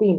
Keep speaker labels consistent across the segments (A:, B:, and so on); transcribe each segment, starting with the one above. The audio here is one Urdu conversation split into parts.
A: 3,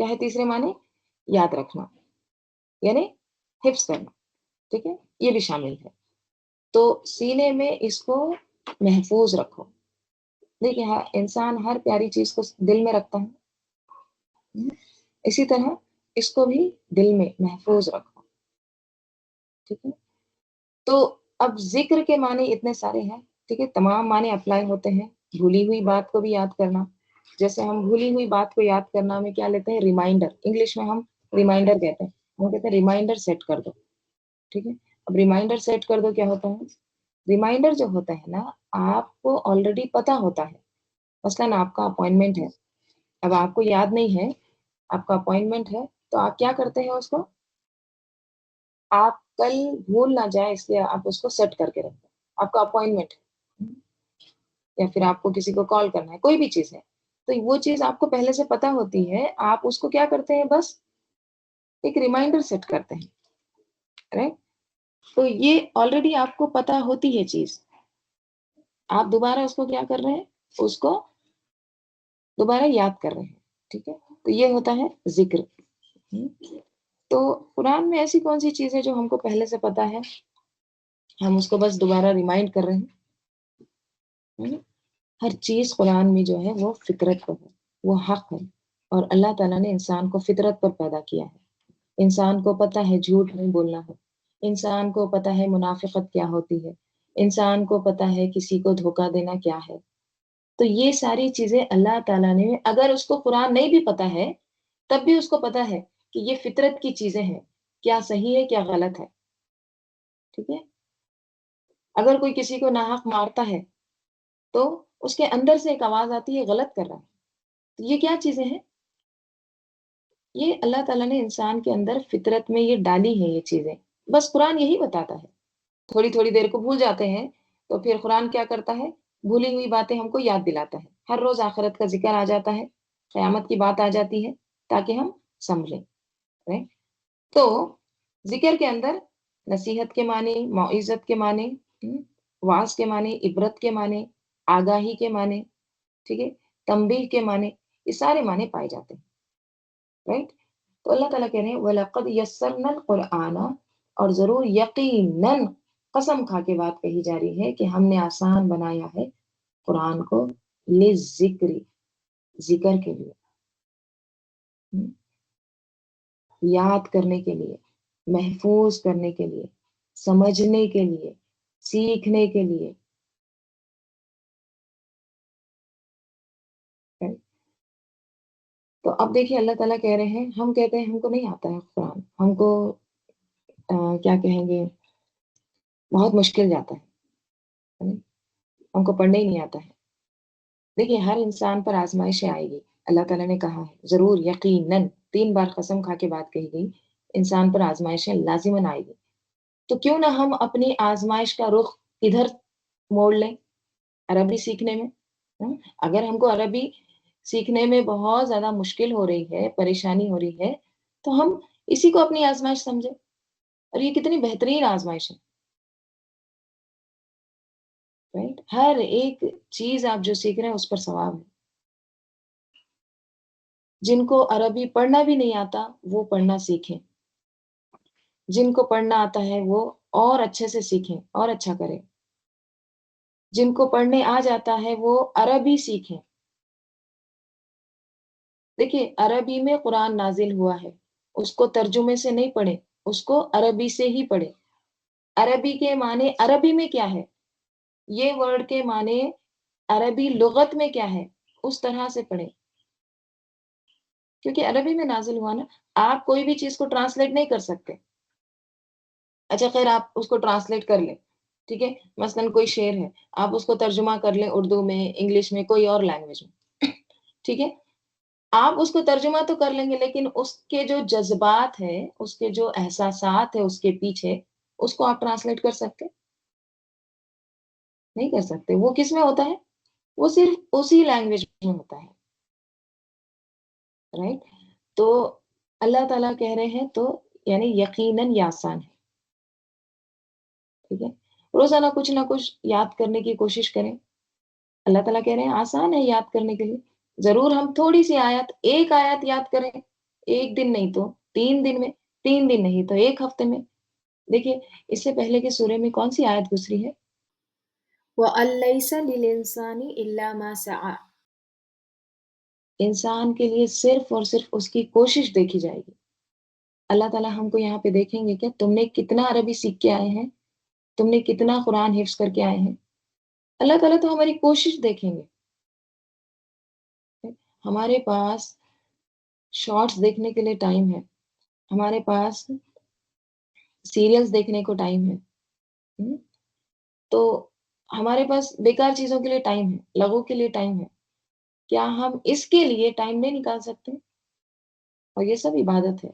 A: کیا ہے تیسرے معنی؟ یاد رکھنا، یعنی حفظ کرنا، ٹھیک ہے، یہ بھی شامل ہے. تو سینے میں اس کو محفوظ رکھو. دیکھیے انسان ہر پیاری چیز کو دل میں رکھتا ہے، اسی طرح اس کو بھی دل میں محفوظ رکھو، ٹھیک ہے. تو اب ذکر کے معنی اتنے سارے ہیں، ٹھیک ہے، تمام معنی اپلائی ہوتے ہیں. بھولی ہوئی بات کو بھی یاد کرنا، جیسے ہم بھولی ہوئی بات کو یاد کرنا میں کیا لیتے ہیں؟ ریمائنڈر. انگلش میں ہم ریمائنڈر کہتے ہیں، ہم کہتے ہیں ریمائنڈر سیٹ کر دو، ٹھیک ہے. اب ریمائنڈر سیٹ کر دو کیا ہوتا ہے؟ ریمائنڈر جو ہوتا ہے نا، آپ کو آلریڈی پتا ہوتا ہے. مثلاً آپ کا اپوائنٹمنٹ ہے، اب آپ کو یاد نہیں ہے آپ کا اپوائنٹمنٹ ہے، تو آپ کیا کرتے ہیں؟ اس کو آپ کل بھول نہ جائے اس لیے آپ اس کو سیٹ کر کے رکھتے ہیں. آپ کا اپوائنٹمنٹ ہے یا پھر آپ کو کسی کو کال کرنا ہے، کوئی بھی چیز ہے، تو وہ چیز آپ کو پہلے سے پتا ہوتی ہے، آپ اس کو کیا کرتے ہیں؟ بس ایک ریمائنڈر سیٹ کرتے ہیں، رائٹ. تو یہ آلریڈی آپ کو پتا ہوتی ہے چیز، آپ دوبارہ اس کو کیا کر رہے ہیں؟ اس کو دوبارہ یاد کر رہے ہیں، ٹھیک ہے. تو یہ ہوتا ہے ذکر. تو قرآن میں ایسی کون سی چیز ہے جو ہم کو پہلے سے پتا ہے، ہم اس کو بس دوبارہ ریمائنڈ کر رہے ہیں؟ ہر چیز قرآن میں جو ہے وہ فطرت پر ہے، وہ حق ہے. اور اللہ تعالیٰ نے انسان کو فطرت پر پیدا کیا ہے. انسان کو پتہ ہے جھوٹ نہیں بولنا ہے، انسان کو پتہ ہے منافقت کیا ہوتی ہے، انسان کو پتہ ہے کسی کو دھوکہ دینا کیا ہے. تو یہ ساری چیزیں اللہ تعالیٰ نے، اگر اس کو قرآن نہیں بھی پتہ ہے تب بھی اس کو پتہ ہے کہ یہ فطرت کی چیزیں ہیں، کیا صحیح ہے کیا غلط ہے، ٹھیک ہے. اگر کوئی کسی کو ناحق مارتا ہے تو اس کے اندر سے ایک آواز آتی ہے غلط کر رہا ہے. تو یہ کیا چیزیں ہیں؟ یہ اللہ تعالیٰ نے انسان کے اندر فطرت میں یہ ڈالی ہیں یہ چیزیں. بس قرآن یہی بتاتا ہے. تھوڑی تھوڑی دیر کو بھول جاتے ہیں تو پھر قرآن کیا کرتا ہے؟ بھولی ہوئی باتیں ہم کو یاد دلاتا ہے. ہر روز آخرت کا ذکر آ جاتا ہے، قیامت کی بات آ جاتی ہے تاکہ ہم سمجھیں. تو ذکر کے اندر نصیحت کے معنی، موعظت کے معنی، واعظ کے معنی، عبرت کے معنی، آگاہی کے معنی، ٹھیک ہے، تنبیہ کے معنی، یہ سارے معنی پائے جاتے ہیں، رائٹ. تو اللہ تعالیٰ کہہ رہے ہیں وَلَقَدْ يَسَّرْنَا الْقُرْآنَ، اور ضرور یقیناً، قسم کھا کے بات کہی جا رہی ہے کہ ہم نے آسان بنایا ہے قرآن کو، لِلذِّکْرِ، ذکر کے لیے، یاد کرنے کے لیے، محفوظ کرنے کے لیے، سمجھنے کے لیے، سیکھنے کے لیے. تو اب دیکھیے اللہ تعالیٰ کہہ رہے ہیں، ہم کہتے ہیں ہم کو نہیں آتا ہے قرآن، ہم کو کیا کہیں گے، بہت مشکل جاتا ہے، ہم کو پڑھنے ہی نہیں آتا ہے. دیکھیے ہر انسان پر آزمائشیں آئے گی. اللہ تعالیٰ نے کہا ہے ضرور یقیناً، 3 بار قسم کھا کے بات کہی گئی، انسان پر آزمائشیں لازماً آئے گی. تو کیوں نہ ہم اپنی آزمائش کا رخ ادھر موڑ لیں، عربی سیکھنے میں. اگر ہم کو عربی سیکھنے میں بہت زیادہ مشکل ہو رہی ہے، پریشانی ہو رہی ہے، تو ہم اسی کو اپنی آزمائش سمجھیں. اور یہ کتنی بہترین آزمائش ہے، رائٹ. ہر ایک چیز آپ جو سیکھ رہے ہیں اس پر ثواب ہے. جن کو عربی پڑھنا بھی نہیں آتا وہ پڑھنا سیکھیں، جن کو پڑھنا آتا ہے وہ اور اچھے سے سیکھیں اور اچھا کریں. جن کو پڑھنے آ جاتا ہے وہ عربی سیکھیں. دیکھیے عربی میں قرآن نازل ہوا ہے، اس کو ترجمے سے نہیں پڑھے، اس کو عربی سے ہی پڑھے. عربی کے معنی عربی میں کیا ہے، یہ ورڈ کے معنی عربی لغت میں کیا ہے، اس طرح سے پڑھے. کیونکہ عربی میں نازل ہوا نا، آپ کوئی بھی چیز کو ٹرانسلیٹ نہیں کر سکتے. اچھا خیر آپ اس کو ٹرانسلیٹ کر لیں، ٹھیک ہے، مثلاً کوئی شعر ہے، آپ اس کو ترجمہ کر لیں اردو میں، انگلش میں، کوئی اور لینگویج میں، ٹھیک ہے. آپ اس کو ترجمہ تو کر لیں گے لیکن اس کے جو جذبات ہے، اس کے جو احساسات ہے اس کے پیچھے، اس کو آپ ٹرانسلیٹ کر سکتے نہیں کر سکتے. وہ کس میں ہوتا ہے؟ وہ صرف اسی لینگویج میں ہوتا ہے، رائٹ. تو اللہ تعالیٰ کہہ رہے ہیں تو یعنی یقیناً یہ آسان ہے، ٹھیک ہے. روزانہ کچھ نہ کچھ یاد کرنے کی کوشش کریں. اللہ تعالیٰ کہہ رہے ہیں آسان ہے یاد کرنے کے لیے. ضرور ہم تھوڑی سی آیت، ایک آیت یاد کریں ایک دن نہیں تو 3 دن میں، 3 دن نہیں تو ایک ہفتے میں. دیکھیے اس سے پہلے کے سورے میں کون سی آیت گزری ہے؟
B: وَأَن لَيْسَ لِلْإِنسَانِ إِلَّا مَا سَعَى.
A: انسان کے لیے صرف اور صرف اس کی کوشش دیکھی جائے گی. اللہ تعالیٰ ہم کو یہاں پہ دیکھیں گے کہ تم نے کتنا عربی سیکھ کے آئے ہیں، تم نے کتنا قرآن حفظ کر کے آئے ہیں. اللہ تعالیٰ تو ہماری کوشش دیکھیں گے. ہمارے پاس شارٹس دیکھنے کے لیے ٹائم ہے، ہمارے پاس سیریلز دیکھنے کو ٹائم ہے، تو ہمارے پاس بیکار چیزوں کے لیے ٹائم ہے، لغو کے لیے ٹائم ہے. کیا ہم اس کے لیے ٹائم نہیں نکال سکتے؟ اور یہ سب عبادت ہے.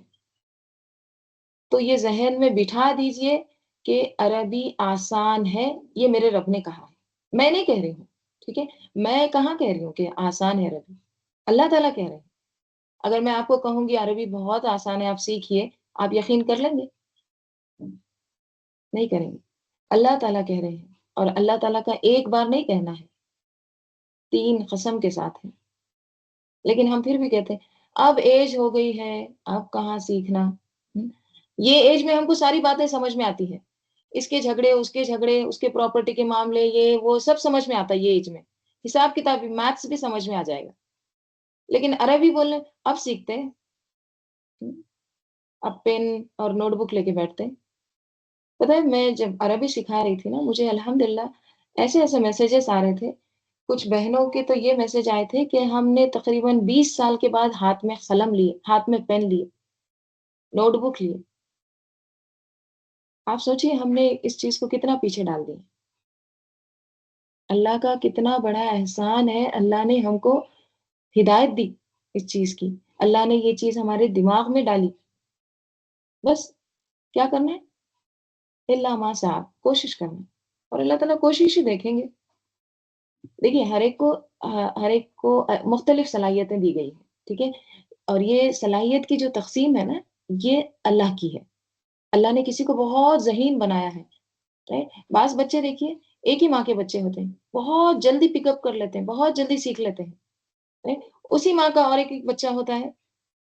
A: تو یہ ذہن میں بٹھا دیجئے کہ عربی آسان ہے، یہ میرے رب نے کہا ہے، میں نہیں کہہ رہی ہوں. ٹھیک ہے، میں کہاں کہہ رہی ہوں کہ آسان ہے عربی، اللہ تعالیٰ کہہ رہے ہیں. اگر میں آپ کو کہوں گی عربی بہت آسان ہے، آپ سیکھیے، آپ یقین کر لیں گے؟ نہیں کریں گے. اللہ تعالیٰ کہہ رہے ہیں، اور اللہ تعالیٰ کا ایک بار نہیں کہنا ہے، 3 قسم کے ساتھ ہے. لیکن ہم پھر بھی کہتے ہیں اب ایج ہو گئی ہے، اب کہاں سیکھنا. یہ ایج میں ہم کو ساری باتیں سمجھ میں آتی ہے، اس کے جھگڑے، اس کے پراپرٹی کے معاملے، یہ وہ سب سمجھ میں آتا ہے. یہ ایج میں حساب کتاب بھی، میتھس بھی سمجھ میں آ جائے گا. لیکن عربی بولنے اب سیکھتے ہیں، اب پین اور نوٹ بک لے کے بیٹھتے ہیں. پتہ ہے میں جب عربی سکھا رہی تھی نا، مجھے الحمدللہ ایسے ایسے میسیجز آ رہے تھے. کچھ بہنوں کے تو یہ میسج آئے تھے کہ ہم نے تقریباً 20 سال کے بعد ہاتھ میں قلم لیے، ہاتھ میں پین لیے، نوٹ بک لیے. آپ سوچئے ہم نے اس چیز کو کتنا پیچھے ڈال دیا. اللہ کا کتنا بڑا احسان ہے، اللہ نے ہم کو ہدایت دی اس چیز کی، اللہ نے یہ چیز ہمارے دماغ میں ڈالی. بس کیا کرنا ہے؟ اللہ ما سعی، کوشش کرنا. اور اللہ تعالیٰ کوشش ہی دیکھیں گے. دیکھیے ہر ایک کو مختلف صلاحیتیں دی گئی ہیں، ٹھیک ہے. اور یہ صلاحیت کی جو تقسیم ہے نا، یہ اللہ کی ہے. اللہ نے کسی کو بہت ذہین بنایا ہے. بعض بچے دیکھیے ایک ہی ماں کے بچے ہوتے ہیں، بہت جلدی پک اپ کر لیتے ہیں، بہت جلدی سیکھ لیتے ہیں. اسی ماں کا اور ایک بچہ ہوتا ہے،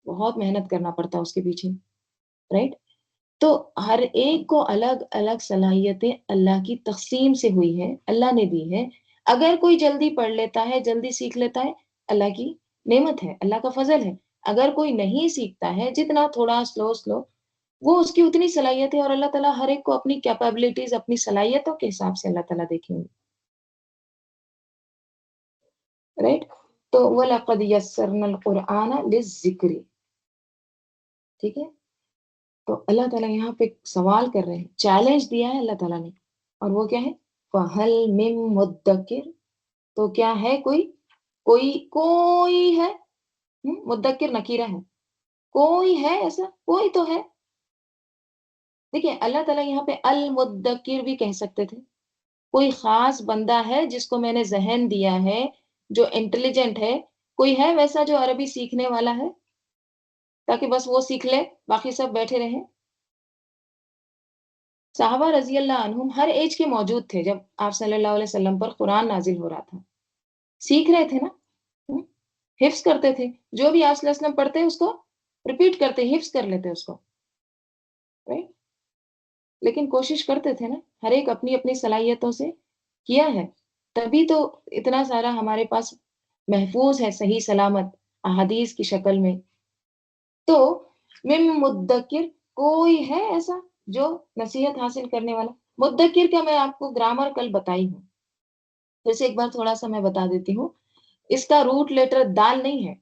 A: بہت محنت کرنا پڑتا ہے اس کے پیچھے. رائٹ. تو ہر ایک کو الگ الگ صلاحیتیں اللہ کی تقسیم سے ہوئی ہے، اللہ نے دی ہے. اگر کوئی جلدی پڑھ لیتا ہے، جلدی سیکھ لیتا ہے، اللہ کی نعمت ہے، اللہ کا فضل ہے. اگر کوئی نہیں سیکھتا ہے، جتنا تھوڑا سلو وہ اس کی اتنی صلاحیت ہے. اور اللہ تعالیٰ ہر ایک کو اپنی کیپیبلٹیز، اپنی صلاحیتوں کے حساب سے اللہ تعالیٰ دیکھیں گے. رائٹ. تو وَلَقَدْ يَسَّرْنَا الْقُرْآنَ لِلذِّكْرِ. ٹھیک ہے. تو اللہ تعالیٰ یہاں پہ سوال کر رہے ہیں، چیلنج دیا ہے اللہ تعالیٰ نے، اور وہ کیا ہے؟ فَهَلْ مِن مُدَّكِرٍ. تو کیا ہے کوئی ہے؟ مدکر نکیرہ ہے، کوئی ہے ایسا؟ کوئی تو ہے. دیکھیں اللہ تعالیٰ یہاں پہ المدکر بھی کہہ سکتے تھے. کوئی خاص بندہ ہے جس کو میں نے ذہن دیا ہے، جو انٹیلیجنٹ ہے، کوئی ہے ویسا جو عربی سیکھنے والا ہے، تاکہ بس وہ سیکھ لے، باقی سب بیٹھے رہیں. صحابہ رضی اللہ عنہم ہر ایج کے موجود تھے جب آپ صلی اللہ علیہ وسلم پر قرآن نازل ہو رہا تھا. سیکھ رہے تھے نا، حفظ کرتے تھے. جو بھی آپ صلی اللہ علیہ وسلم پڑھتے اس کو ریپیٹ کرتے، حفظ کر لیتے اس کو. لیکن کوشش کرتے تھے نا، ہر ایک اپنی اپنی صلاحیتوں سے کیا ہے. تبھی تو اتنا سارا ہمارے پاس محفوظ ہے، صحیح سلامت احادیث کی شکل میں. تو من مدکر، کوئی ہے ایسا جو نصیحت حاصل کرنے والا؟ مدکر کا میں آپ کو گرامر کل بتائی ہوں، پھر سے ایک بار تھوڑا سا میں بتا دیتی ہوں. اس کا روٹ لیٹر دال نہیں ہے،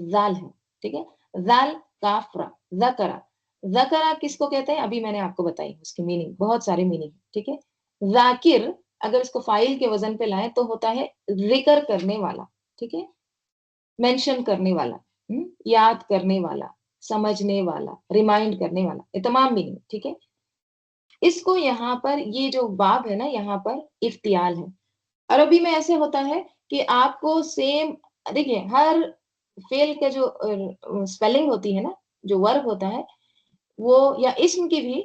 A: زال ہے. ٹھیک ہے. زال کافرا ذکرا. ذکرا کس کو کہتے ہیں؟ ابھی میں نے آپ کو بتائی اس کی میننگ، بہت سارے میننگ. ٹھیک ہے. ذاکر اگر اس کو فائل کے وزن پہ لائیں تو ہوتا ہے ذکر کرنے والا. ٹھیک ہے. مینشن کرنے والا، یاد کرنے والا، سمجھنے والا، ریمائنڈ کرنے والا، یہ تمام میننگ. ٹھیک ہے. اس کو یہاں پر یہ جو باب ہے نا، یہاں پر افتیال ہے. عربی میں ایسے ہوتا ہے کہ آپ کو سیم، دیکھیے ہر فعل کا جو سپیلنگ ہوتی ہے نا، جو ورب ہوتا ہے وہ، یا اسم کی بھی،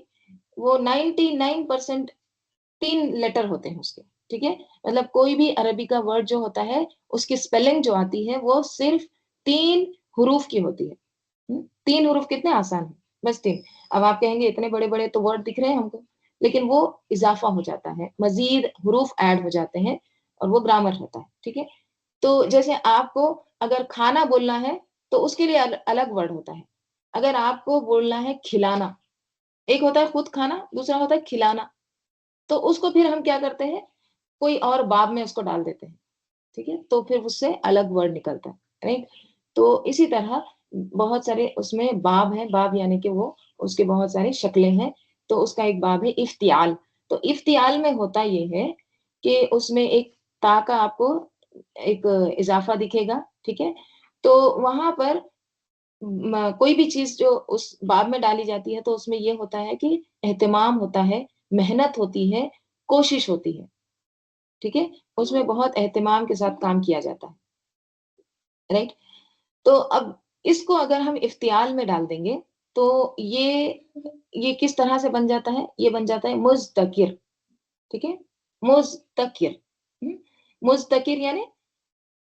A: وہ 99% 3 لیٹر ہوتے ہیں اس کے. ٹھیک ہے. مطلب کوئی بھی عربی کا ورڈ جو ہوتا ہے اس کی سپیلنگ جو آتی ہے وہ صرف 3 حروف کی ہوتی ہے. 3 حروف کتنے آسان ہیں، بس 3. اب آپ کہیں گے اتنے بڑے بڑے تو ورڈ دکھ رہے ہیں ہم کو، لیکن وہ اضافہ ہو جاتا ہے، مزید حروف ایڈ ہو جاتے ہیں اور وہ گرامر ہوتا ہے. ٹھیک ہے، تو جیسے آپ کو اگر کھانا بولنا ہے تو اس کے لیے الگ ورڈ ہوتا ہے. اگر آپ کو بولنا ہے کھلانا، ایک ہوتا ہے خود کھانا، دوسرا ہوتا ہے کھلانا، تو اس کو پھر ہم کیا کرتے ہیں، کوئی اور باب میں اس کو ڈال دیتے ہیں. ٹھیک ہے، تو پھر اس سے الگ ورڈ نکلتا ہے، رائٹ. تو اسی طرح بہت سارے اس میں باب ہیں، باب یعنی کہ وہ اس کے بہت ساری شکلیں ہیں. تو اس کا ایک باب ہے افتعال. تو افتعال میں ہوتا یہ ہے کہ اس میں ایک تا کا آپ کو ایک اضافہ دکھے گا. ٹھیک ہے، تو وہاں پر کوئی بھی چیز جو اس باب میں ڈالی جاتی ہے تو اس میں یہ ہوتا ہے کہ اہتمام ہوتا ہے، محنت ہوتی ہے، کوشش ہوتی ہے. ٹھیک ہے، اس میں بہت اہتمام کے ساتھ کام کیا جاتا ہے، رائٹ. تو اب اس کو اگر ہم افتعال میں ڈال دیں گے تو یہ کس طرح سے بن جاتا ہے، یہ بن جاتا ہے مذکر. ٹھیک ہے، مذکر. مذکر یعنی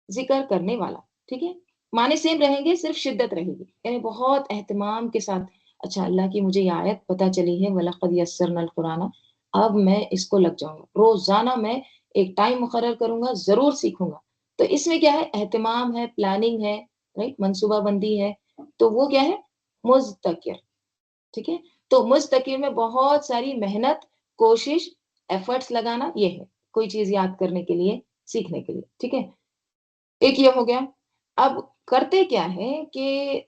A: ذکر کرنے والا. ٹھیک ہے، معنی سیم رہیں گے، صرف شدت رہے گی، یعنی بہت اہتمام کے ساتھ. اچھا، اللہ کی مجھے یہ آیت پتہ چلی ہے، وَلَقَدْ يَسَّرْنَا الْقُرْآنَ، اب میں اس کو لگ جاؤں گا، روزانہ میں ایک ٹائم مقرر کروں گا، ضرور سیکھوں گا. تو اس میں کیا ہے، اہتمام ہے، پلاننگ ہے، رائٹ، منصوبہ بندی ہے. تو وہ کیا ہے، مذکر. ٹھیک ہے، تو مذکر میں بہت ساری محنت، کوشش، ایفرٹس لگانا، یہ ہے کوئی چیز یاد کرنے کے لیے، سیکھنے کے لیے. ٹھیک ہے، ایک یہ ہو گیا. اب کرتے کیا ہے کہ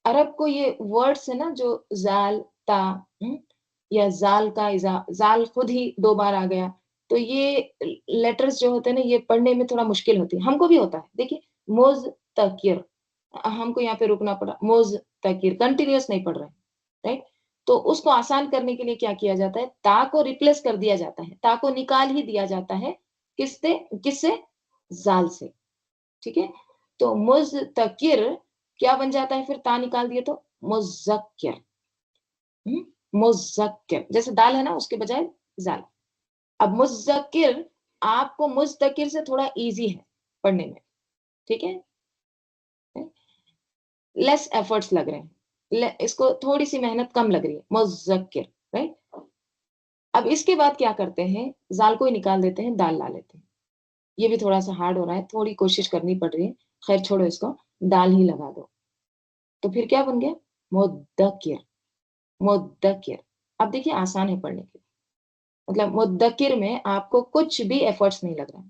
A: عرب کو یہ ورڈس ہے نا، جو زال، تا، یا زال کا زال خود ہی 2 بار آ گیا، تو یہ لیٹرز جو ہوتے ہیں نا، یہ پڑھنے میں تھوڑا مشکل ہوتی ہے. ہم کو بھی ہوتا ہے. دیکھیے، مذکر، ہم کو یہاں پہ رکنا پڑا، مذکر کنٹینیوس نہیں پڑھ رہے، رائٹ. تو اس کو آسان کرنے کے لیے کیا کیا جاتا ہے، تا کو ریپلیس کر دیا جاتا ہے، تا کو نکال ہی دیا جاتا ہے. کس سے، زال سے. ٹھیک ہے، تو مذکر کیا بن جاتا ہے پھر، تا نکال دیے تو مذکر. مذکر جیسے دال ہے نا، اس کے بجائے زال. اب مذکر آپ کو مذکر سے تھوڑا ایزی ہے پڑھنے میں. ٹھیک ہے، لیس ایفرٹس لگ رہے ہیں، اس کو تھوڑی سی محنت کم لگ رہی ہے، مذکر، رائٹ. اب اس کے بعد کیا کرتے ہیں، زال کو ہی نکال دیتے ہیں، دال لا لیتے ہیں. یہ بھی تھوڑا سا ہارڈ ہو رہا ہے، تھوڑی کوشش کرنی پڑ رہی ہے. خیر چھوڑو اس کو، دال ہی لگا دو. تو پھر کیا بن گیا، مدکر. مدکر اب دیکھیے آسان ہے پڑھنے کے، مطلب مدکر میں آپ کو کچھ بھی ایفرٹس نہیں لگ رہا.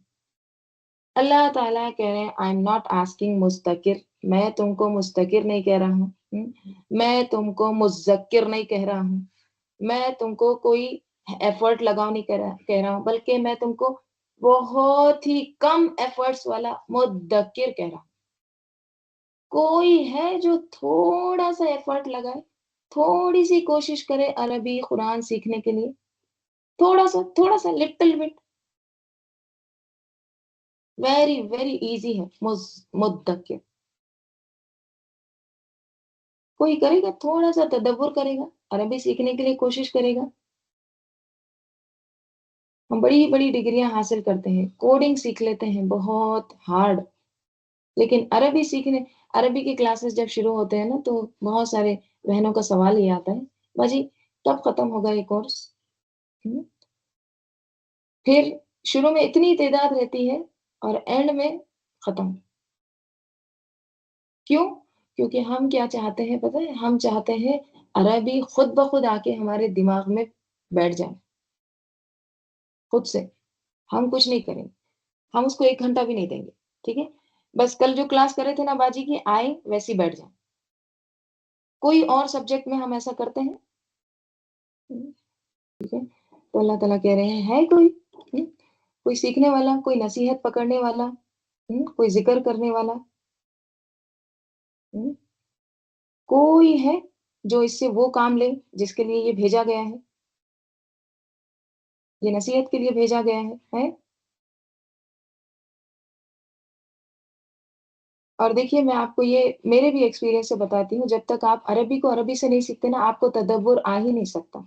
A: اللہ تعالیٰ کہہ رہے ہیں آئی ایم ناٹ آسکنگ مستقر، میں تم کو مستقر نہیں کہہ رہا ہوں، میں تم کو مذکر نہیں کہہ رہا ہوں، میں تم کو کوئی ایفرٹ لگاؤ نہیں کہہ رہا ہوں، بلکہ میں تم کو بہت ہی کم ایفرٹس والا مدکر کہہ رہا ہوں. کوئی ہے جو تھوڑا سا ایفرٹ لگائے، تھوڑی سی کوشش کرے عربی قرآن سیکھنے کے لیے، تھوڑا سا little bit, very very easy ہے مدکر. کوئی کرے گا، تھوڑا سا تدبر کرے گا، عربی سیکھنے کے لیے کوشش کرے گا. ہم بڑی بڑی ڈگریاں حاصل کرتے ہیں، کوڈنگ سیکھ لیتے ہیں بہت ہارڈ، لیکن عربی کی کلاسز جب شروع ہوتے ہیں نا، تو بہت سارے بہنوں کا سوال یہ آتا ہے، باجی کب ختم ہوگا یہ کورس. پھر شروع میں اتنی تعداد رہتی ہے اور اینڈ میں ختم. کیوں؟ کیونکہ ہم کیا چاہتے ہیں پتہ ہے، ہم چاہتے ہیں عربی خود بخود آ کے ہمارے دماغ میں بیٹھ جائے خود سے. ہم کچھ نہیں کریں گے، ہم اس کو 1 گھنٹہ بھی نہیں دیں گے. ٹھیک ہے، بس کل جو کلاس کرے تھے نا باجی کی، آئے ویسے ہی بیٹھ جائیں. کوئی اور سبجیکٹ میں ہم ایسا کرتے ہیں؟ ٹھیک ہے، تو اللہ تعالیٰ کہہ رہے ہیں ہے کوئی سیکھنے والا، کوئی نصیحت پکڑنے والا، کوئی ذکر کرنے والا، کوئی ہے جو اس سے وہ کام لے جس کے لیے یہ بھیجا گیا ہے، یہ نصیحت کے لیے بھیجا گیا ہے. اور دیکھیے میں آپ کو یہ میرے بھی ایکسپیرینس سے بتاتی ہوں، جب تک آپ عربی کو عربی سے نہیں سیکھتے نا، آپ کو تدبر آ ہی نہیں سکتا.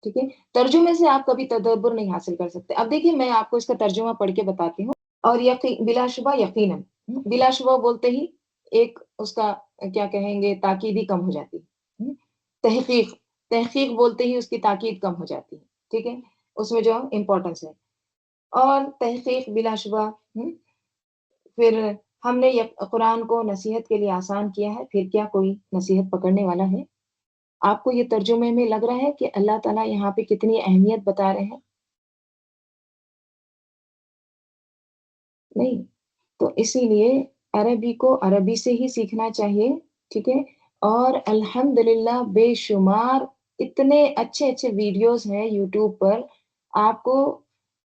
A: ٹھیک ہے، ترجمے سے آپ کبھی تدبر نہیں حاصل کر سکتے. اب دیکھیے میں آپ کو اس کا ترجمہ پڑھ کے بتاتی ہوں، اور بلا شبہ یقیناً، بلا شبہ بولتے ہی ایک اس کا کیا کہیں گے تاکیدی کم ہو جاتی ہے، تحقیق بولتے ہی اس کی تاکید کم ہو جاتی ہے، ٹھیک ہے، اس میں جو امپورٹنس ہے، اور تحقیق بلا شبہ پھر ہم نے قرآن کو نصیحت کے لیے آسان کیا ہے، پھر کیا کوئی نصیحت پکڑنے والا ہے؟ آپ کو یہ ترجمے میں لگ رہا ہے کہ اللہ تعالیٰ یہاں پہ کتنی اہمیت بتا رہے ہیں؟ نہیں، تو اسی لیے عربی کو عربی سے ہی سیکھنا چاہیے، ٹھیک ہے، اور الحمدللہ بے شمار اتنے اچھے اچھے ویڈیوز ہیں یوٹیوب پر، آپ کو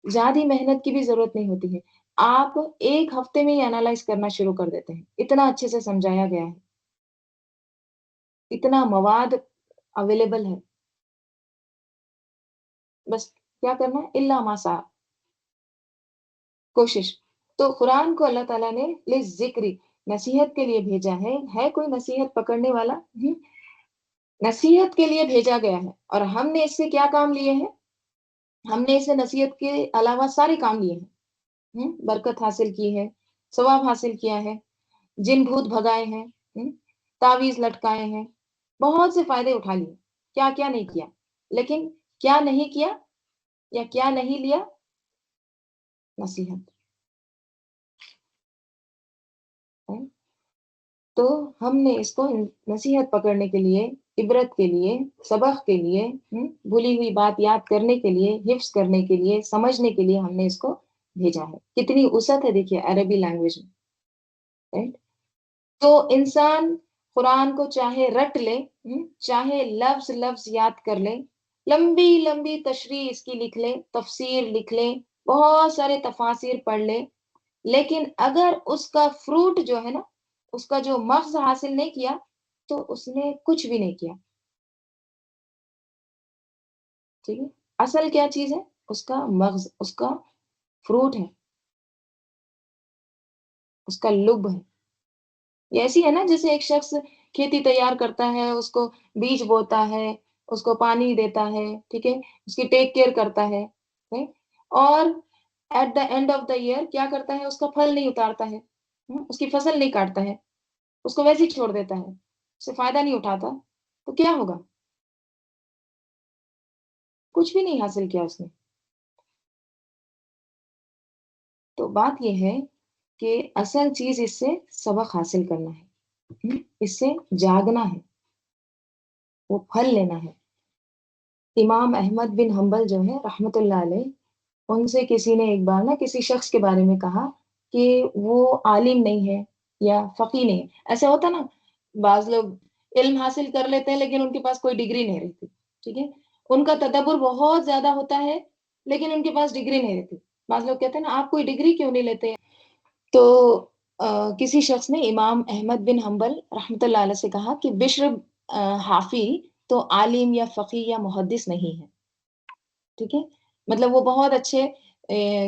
A: زیادہ محنت کی بھی ضرورت نہیں ہوتی ہے، آپ ایک ہفتے میں ہی انالائز کرنا شروع کر دیتے ہیں، اتنا اچھے سے سمجھایا گیا ہے، اتنا مواد اویلیبل ہے، بس کیا کرنا ہے اللہ ماسا کوشش. تو قرآن کو اللہ تعالیٰ نے ذکری نصیحت کے لیے بھیجا ہے کوئی نصیحت پکڑنے والا؟ نصیحت کے لیے بھیجا گیا ہے، اور ہم نے اس سے کیا کام لیے ہیں؟ ہم نے اسے نصیحت کے علاوہ سارے کام لیے ہیں، برکت حاصل کی ہے، ثواب حاصل کیا ہے، جن بھوت بھگائے ہیں، تعویذ لٹکائے ہیں، بہت سے فائدے اٹھا لیے، کیا کیا نہیں کیا، لیکن کیا نہیں کیا یا کیا نہیں لیا؟ نصیحت. تو ہم نے اس کو نصیحت پکڑنے کے لیے، عبرت کے لیے، سبق کے لیے، بھولی ہوئی بات یاد کرنے کے لیے، حفظ کرنے کے لیے، سمجھنے کے لیے ہم نے اس کو بھیجا ہے. کتنی وسعت ہے دیکھیے عربی لینگویج میں. تو انسان قرآن کو چاہے رٹ لے، چاہے لفظ لفظ یاد کر لے، لمبی لمبی تشریح اس کی لکھ لے، تفسیر لکھ لے، بہت سارے تفاسیر پڑھ لے، لیکن اگر اس کا فروٹ جو ہے نا، اس کا جو مغز حاصل نہیں کیا، تو اس نے کچھ بھی نہیں کیا. ٹھیک ہے، اصل کیا چیز ہے؟ اس کا مغز، اس کا فروٹ ہے، اس کا لب ہے. یہ ایسی ہے نا جیسے ایک شخص کھیتی تیار کرتا ہے، اس کو بیج بوتا ہے، اس کو پانی دیتا ہے، ٹھیک ہے، اس کی ٹیک کیئر کرتا ہے، اور at the end of the year کیا کرتا ہے؟ اس کا پھل نہیں اتارتا ہے، اس کی فصل نہیں کاٹتا ہے، اس کو ویسے ہی چھوڑ دیتا ہے، اس سے فائدہ نہیں اٹھاتا، تو کیا ہوگا؟ کچھ بھی نہیں حاصل کیا اس نے. تو بات یہ ہے کہ اصل چیز اس سے سبق حاصل کرنا ہے، اس سے جاگنا ہے، وہ پھل لینا ہے. امام احمد بن حنبل جو ہے رحمت اللہ علیہ، ان سے کسی نے ایک بار نا کسی شخص کے بارے میں کہا کہ وہ عالم نہیں ہے یا فقیہ نہیں ہے. ایسا ہوتا نا، بعض لوگ علم حاصل کر لیتے ہیں لیکن ان کے پاس کوئی ڈگری نہیں رہتی، ٹھیک ہے، ان کا تدبر بہت زیادہ ہوتا ہے لیکن ان کے پاس ڈگری نہیں رہتی. بعض لوگ کہتے ہیں نا آپ کوئی ڈگری کیوں نہیں لیتے؟ تو کسی شخص نے امام احمد بن حنبل رحمۃ اللہ علیہ سے کہا کہ بشر حافی تو عالم یا فقیہ یا محدث نہیں ہے، ٹھیک ہے، مطلب وہ بہت اچھے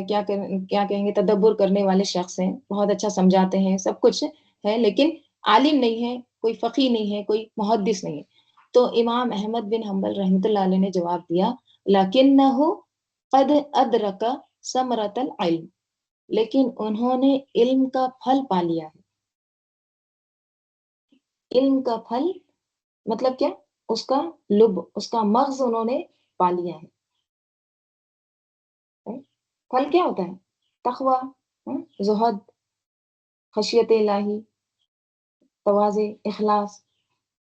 A: کیا کہیں گے تدبر کرنے والے شخص ہیں، بہت اچھا سمجھاتے ہیں، سب کچھ ہے، لیکن عالم نہیں ہے، کوئی فقیہ نہیں ہے، کوئی محدث نہیں ہے. تو امام احمد بن حنبل رحمۃ اللہ علیہ نے جواب دیا لکنہ قد ادرک ثمرۃ العلم، لیکن انہوں نے علم کا پھل پا لیا ہے. علم کا پھل مطلب کیا؟ اس کا لب، اس کا مغز انہوں نے پا لیا ہے. پھل کیا ہوتا ہے؟ تقوی، زہد، خشیت الہی، تواضع، اخلاص،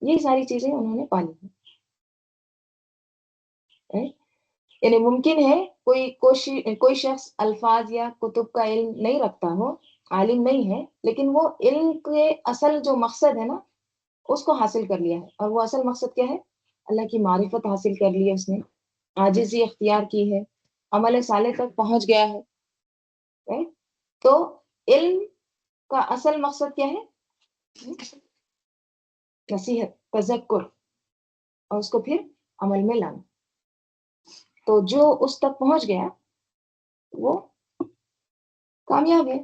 A: یہ ساری چیزیں انہوں نے پا لی ہیں. یعنی ممکن ہے کوئی شخص الفاظ یا کتب کا علم نہیں رکھتا ہو، عالم نہیں ہے، لیکن وہ علم کے اصل جو مقصد ہے نا اس کو حاصل کر لیا ہے. اور وہ اصل مقصد کیا ہے؟ اللہ کی معرفت حاصل کر لی ہے اس نے، عاجزی اختیار کی ہے، عمل صالح تک پہنچ گیا ہے. تو علم کا اصل مقصد کیا ہے؟ نصیحت، تذکر، اور اس کو پھر عمل میں لانا. تو جو اس تک پہنچ گیا وہ کامیاب ہے.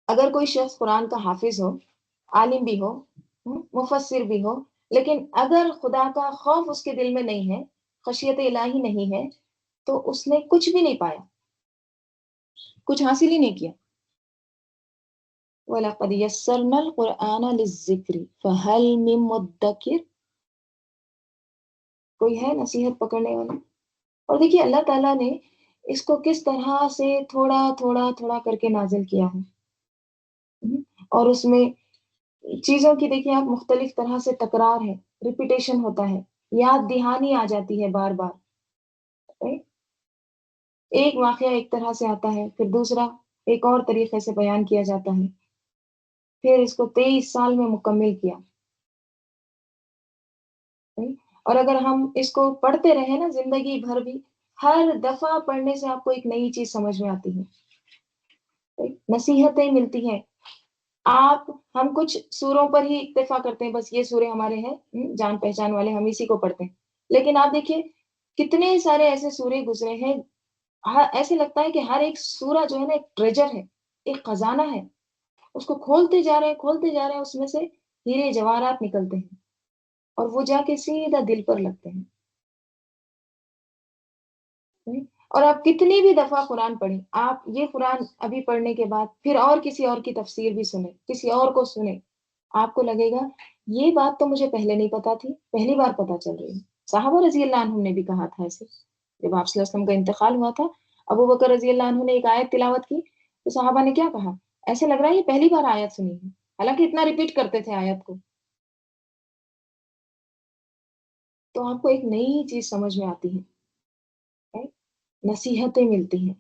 A: اگر کوئی شخص قرآن کا حافظ ہو، عالم بھی ہو، مفسر بھی ہو، لیکن اگر خدا کا خوف اس کے دل میں نہیں ہے، خشیت الہی نہیں ہے، تو اس نے کچھ بھی نہیں پایا، کچھ حاصل ہی نہیں کیا. وَلَقَدْ يَسَّرْنَا الْقُرْآنَ لِلذِّكْرِ فَهَلْ مِن مُدَّكِرٍ، کوئی ہے نصیحت پکڑنے والا؟ اور دیکھیے اللہ تعالیٰ نے اس کو کس طرح سے تھوڑا تھوڑا تھوڑا کر کے نازل کیا ہے، اور اس میں چیزوں کی دیکھیے آپ مختلف طرح سے تکرار ہے، ریپیٹیشن ہوتا ہے، یاد دہانی آ جاتی ہے بار بار، ایک واقعہ ایک طرح سے آتا ہے، پھر دوسرا ایک اور طریقے سے بیان کیا جاتا ہے، پھر اس کو 23 سال میں مکمل کیا، اور اگر ہم اس کو پڑھتے رہے نا زندگی بھر بھی، ہر دفعہ پڑھنے سے آپ کو ایک نئی چیز سمجھ میں آتی ہے، نصیحتیں ملتی ہیں، آپ ہم کچھ سوروں پر ہی اکتفا کرتے ہیں، بس یہ سورے ہمارے ہیں جان پہچان والے، ہم اسی کو پڑھتے ہیں، لیکن آپ دیکھیے کتنے سارے ایسے سورے گزرے ہیں، ایسے لگتا ہے کہ ہر ایک سورہ جو ہے نا ایک ٹریجر ہے، ایک خزانہ ہے، اس کو کھولتے جا رہے ہیں، اس میں سے ہیرے جواہرات نکلتے ہیں اور وہ جا کے سیدھا دل پر لگتے ہیں، اور آپ کتنی بھی دفعہ قرآن پڑھیں، آپ یہ قرآن ابھی پڑھنے کے بعد پھر اور کسی اور کی تفسیر بھی سنیں، کسی اور کو سنیں، آپ کو لگے گا یہ بات تو مجھے پہلے نہیں پتا تھی، پہلی بار پتا چل رہی ہے۔ صحابہ رضی اللہ عنہم نے بھی کہا تھا ایسے، جب آپ صلی اللہ علیہ وسلم کا انتقال ہوا تھا، ابو بکر رضی اللہ عنہ نے ایک آیت تلاوت کی تو صحابہ نے کیا کہا، ایسے لگ رہا ہے یہ پہلی بار آیت سنی ہے، حالانکہ اتنا ریپیٹ کرتے تھے آیت کو، تو آپ کو ایک نئی چیز سمجھ میں آتی ہے، نصیحتیں ملتی ہیں،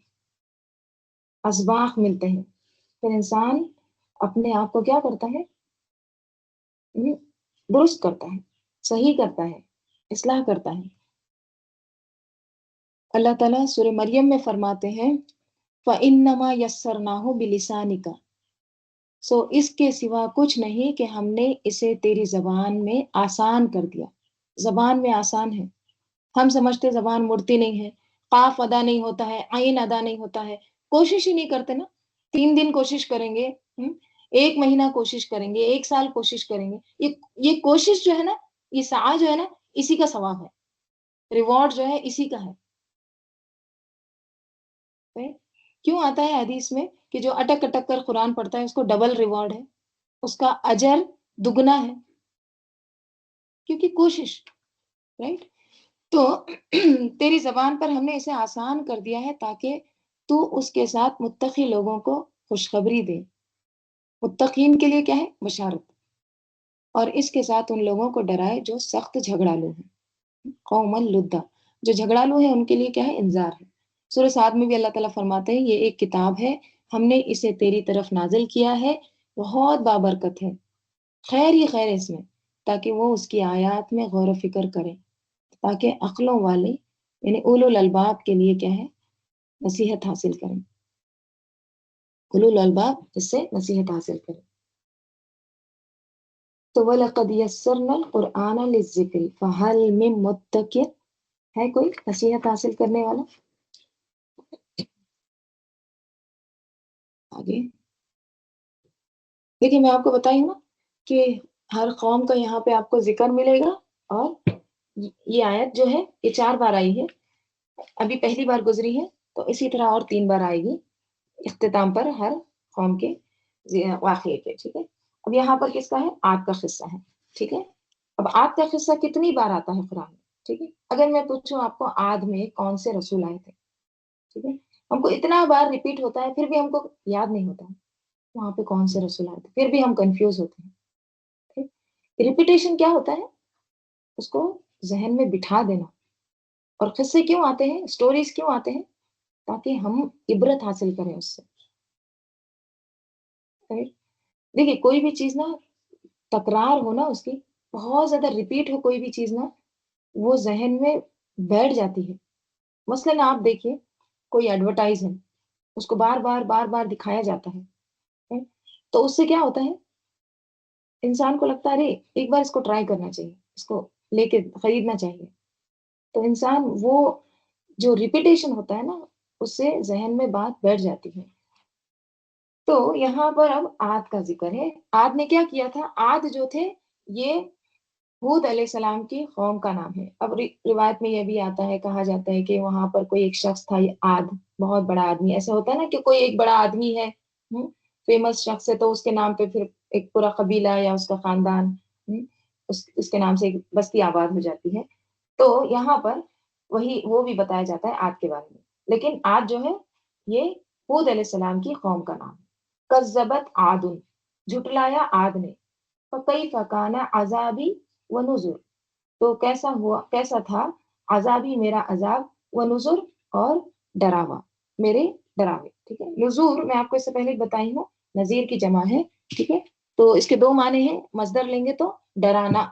A: اسباق ملتے ہیں، پھر انسان اپنے آپ کو کیا کرتا ہے، درست کرتا ہے، صحیح کرتا ہے، اصلاح کرتا ہے۔ اللہ تعالیٰ سورہ مریم میں فرماتے ہیں فَإِنَّمَا يَسَّرْنَاهُ بِلِسَانِكَ، سو اس کے سوا کچھ نہیں کہ ہم نے اسے تیری زبان میں آسان کر دیا، زبان میں آسان ہے، ہم سمجھتے زبان مڑتی نہیں ہے، قاف ادا نہیں ہوتا ہے، عین ادا نہیں ہوتا ہے، کوشش ہی نہیں کرتے نا، 3 دن کوشش کریں گے، 1 مہینہ کوشش کریں گے، 1 سال کوشش کریں گے، یہ کوشش جو ہے نا، یہ سعی جو ہے نا، اسی کا ثواب ہے، ریوارڈ جو ہے اسی کا ہے۔ کیوں آتا ہے حدیث میں کہ جو اٹک اٹک کر قرآن پڑھتا ہے اس کو ڈبل ریوارڈ ہے، اس کا اجر دگنا ہے، کیونکہ کوشش، رائٹ؟ تو تیری زبان پر ہم نے اسے آسان کر دیا ہے تاکہ تو اس کے ساتھ متقی لوگوں کو خوشخبری دے، متقین کے لیے کیا ہے، بشارت، اور اس کے ساتھ ان لوگوں کو ڈرائے جو سخت جھگڑالو ہیں، قوم لدہ، جو جھگڑالو ہیں ان کے لیے کیا ہے، انذار ہے۔ سورہ سعد میں بھی اللہ تعالیٰ فرماتے ہیں یہ ایک کتاب ہے، ہم نے اسے تیری طرف نازل کیا ہے، بہت بابرکت ہے، خیر ہی خیر اس میں، تاکہ وہ اس کی آیات میں غور و فکر کریں، تاکہ عقلوں والے یعنی اولو الالباب کے لیے کیا ہے، نصیحت حاصل کریں، اولو الالباب اس سے نصیحت حاصل کریں۔ تو وَلَقَدْ يَسَّرْنَا الْقُرْآنَ لِلذِّكْرِ فَهَلْ مِن مُدَّكِرٍ، ہے کوئی نصیحت حاصل کرنے والا؟ آگے دیکھیے میں آپ کو بتائی ہوں نا کہ ہر قوم کا یہاں پہ آپ کو ذکر ملے گا، اور یہ آیت جو ہے یہ 4 بار آئی ہے، ابھی پہلی بار گزری ہے، تو اسی طرح اور 3 بار آئے گی اختتام پر ہر قوم کے واقعے کے، ٹھیک ہے؟ اب یہاں پر کس کا ہے، عاد کا قصہ ہے، ٹھیک ہے؟ اب عاد کا قصہ کتنی بار آتا ہے قرآن میں، ٹھیک ہے؟ اگر میں پوچھوں آپ کو عاد میں کون سے رسول آئے تھے، ٹھیک ہے؟ ہم کو اتنا بار ریپیٹ ہوتا ہے پھر بھی ہم کو یاد نہیں ہوتا ہے وہاں پہ کون سے رسول آئے تھے، پھر بھی ہم کنفیوز ہوتے ہیں، ٹھیک؟ ریپیٹیشن کیا ہوتا ہے، اس کو ذہن میں بٹھا دینا، اور قصے کیوں آتے ہیں، اسٹوریز کیوں آتے ہیں، تاکہ ہم عبرت حاصل کریں اس سے، right؟ دیکھیے کوئی بھی چیز نا تکرار ہو نا، اس کی بہت زیادہ ریپیٹ ہو کوئی بھی چیز نا، وہ ذہن میں بیٹھ جاتی ہے۔ مثلاً آپ دیکھیے کوئی ایڈورٹائز ہے، اس کو بار بار بار بار دکھایا جاتا ہے، تو اس سے کیا ہوتا ہے، انسان کو لگتا ہے ارے ایک بار اس کو ٹرائی کرنا چاہیے، اس کو لے کے خریدنا چاہیے، تو انسان وہ جو ریپیٹیشن ہوتا ہے نا اس سے ذہن میں بات بیٹھ جاتی ہے۔ تو یہاں پر اب عاد کا ذکر ہے، عاد نے کیا کیا تھا، عاد جو تھے یہ ہود علیہ السلام کی قوم کا نام ہے۔ اب روایت میں یہ بھی آتا ہے، کہا جاتا ہے کہ وہاں پر کوئی ایک شخص تھا، یہ عاد، بہت بڑا آدمی، ایسا ہوتا ہے نا کہ کوئی ایک بڑا آدمی ہے، فیمس شخص ہے تو اس کے نام پہ پھر ایک پورا قبیلہ یا اس کا خاندان اس کے نام سے ایک بستی آباد ہو جاتی ہے. تو یہاں پر وہی وہ بھی بتایا جاتا ہے عاد کے بارے میں. لیکن عاد جو ہے یہ ہود علیہ السلام کی قوم کا نام ہے. کذبت عاد، جھٹلایا عاد نے. فکیف کان عذابی ونذر، تو کیسا تھا عذابی میرا عذاب، ونذر اور ڈراوا میرے ڈراوے. ٹھیک ہے، نذور میں آپ کو اس سے پہلے بتائی ہوں نذیر کی جمع ہے. ٹھیک ہے، تو اس کے دو معنی ہیں، مصدر لیں گے تو ڈرانا.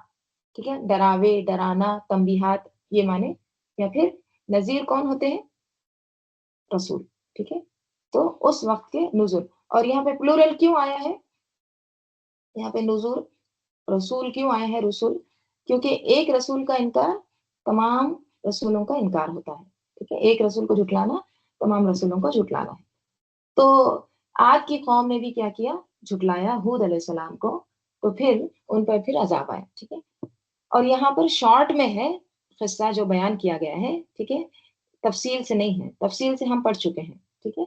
A: ٹھیک ہے، ڈراوے، ڈرانا، تنبیہات، یہ معنی. یا پھر نذیر کون ہوتے ہیں؟ رسول. ٹھیک ہے، تو اس وقت کے نذر. اور یہاں پہ پلورل کیوں آیا ہے؟ یہاں پہ نذور رسول کیوں آیا ہے؟ رسول کیونکہ ایک رسول کا انکار تمام رسولوں کا انکار ہوتا ہے. ٹھیک ہے، ایک رسول کو جھٹلانا تمام رسولوں کو جھٹلانا ہے. تو عاد کی قوم نے بھی کیا کیا؟ جھٹلایا ہود علیہ السلام کو، تو پھر ان پر پھر عذاب آیا. ٹھیک ہے، اور یہاں پر شارٹ میں ہے قصہ جو بیان کیا گیا ہے. ٹھیک ہے، تفصیل سے نہیں ہے، تفصیل سے ہم پڑھ چکے ہیں. ٹھیک ہے،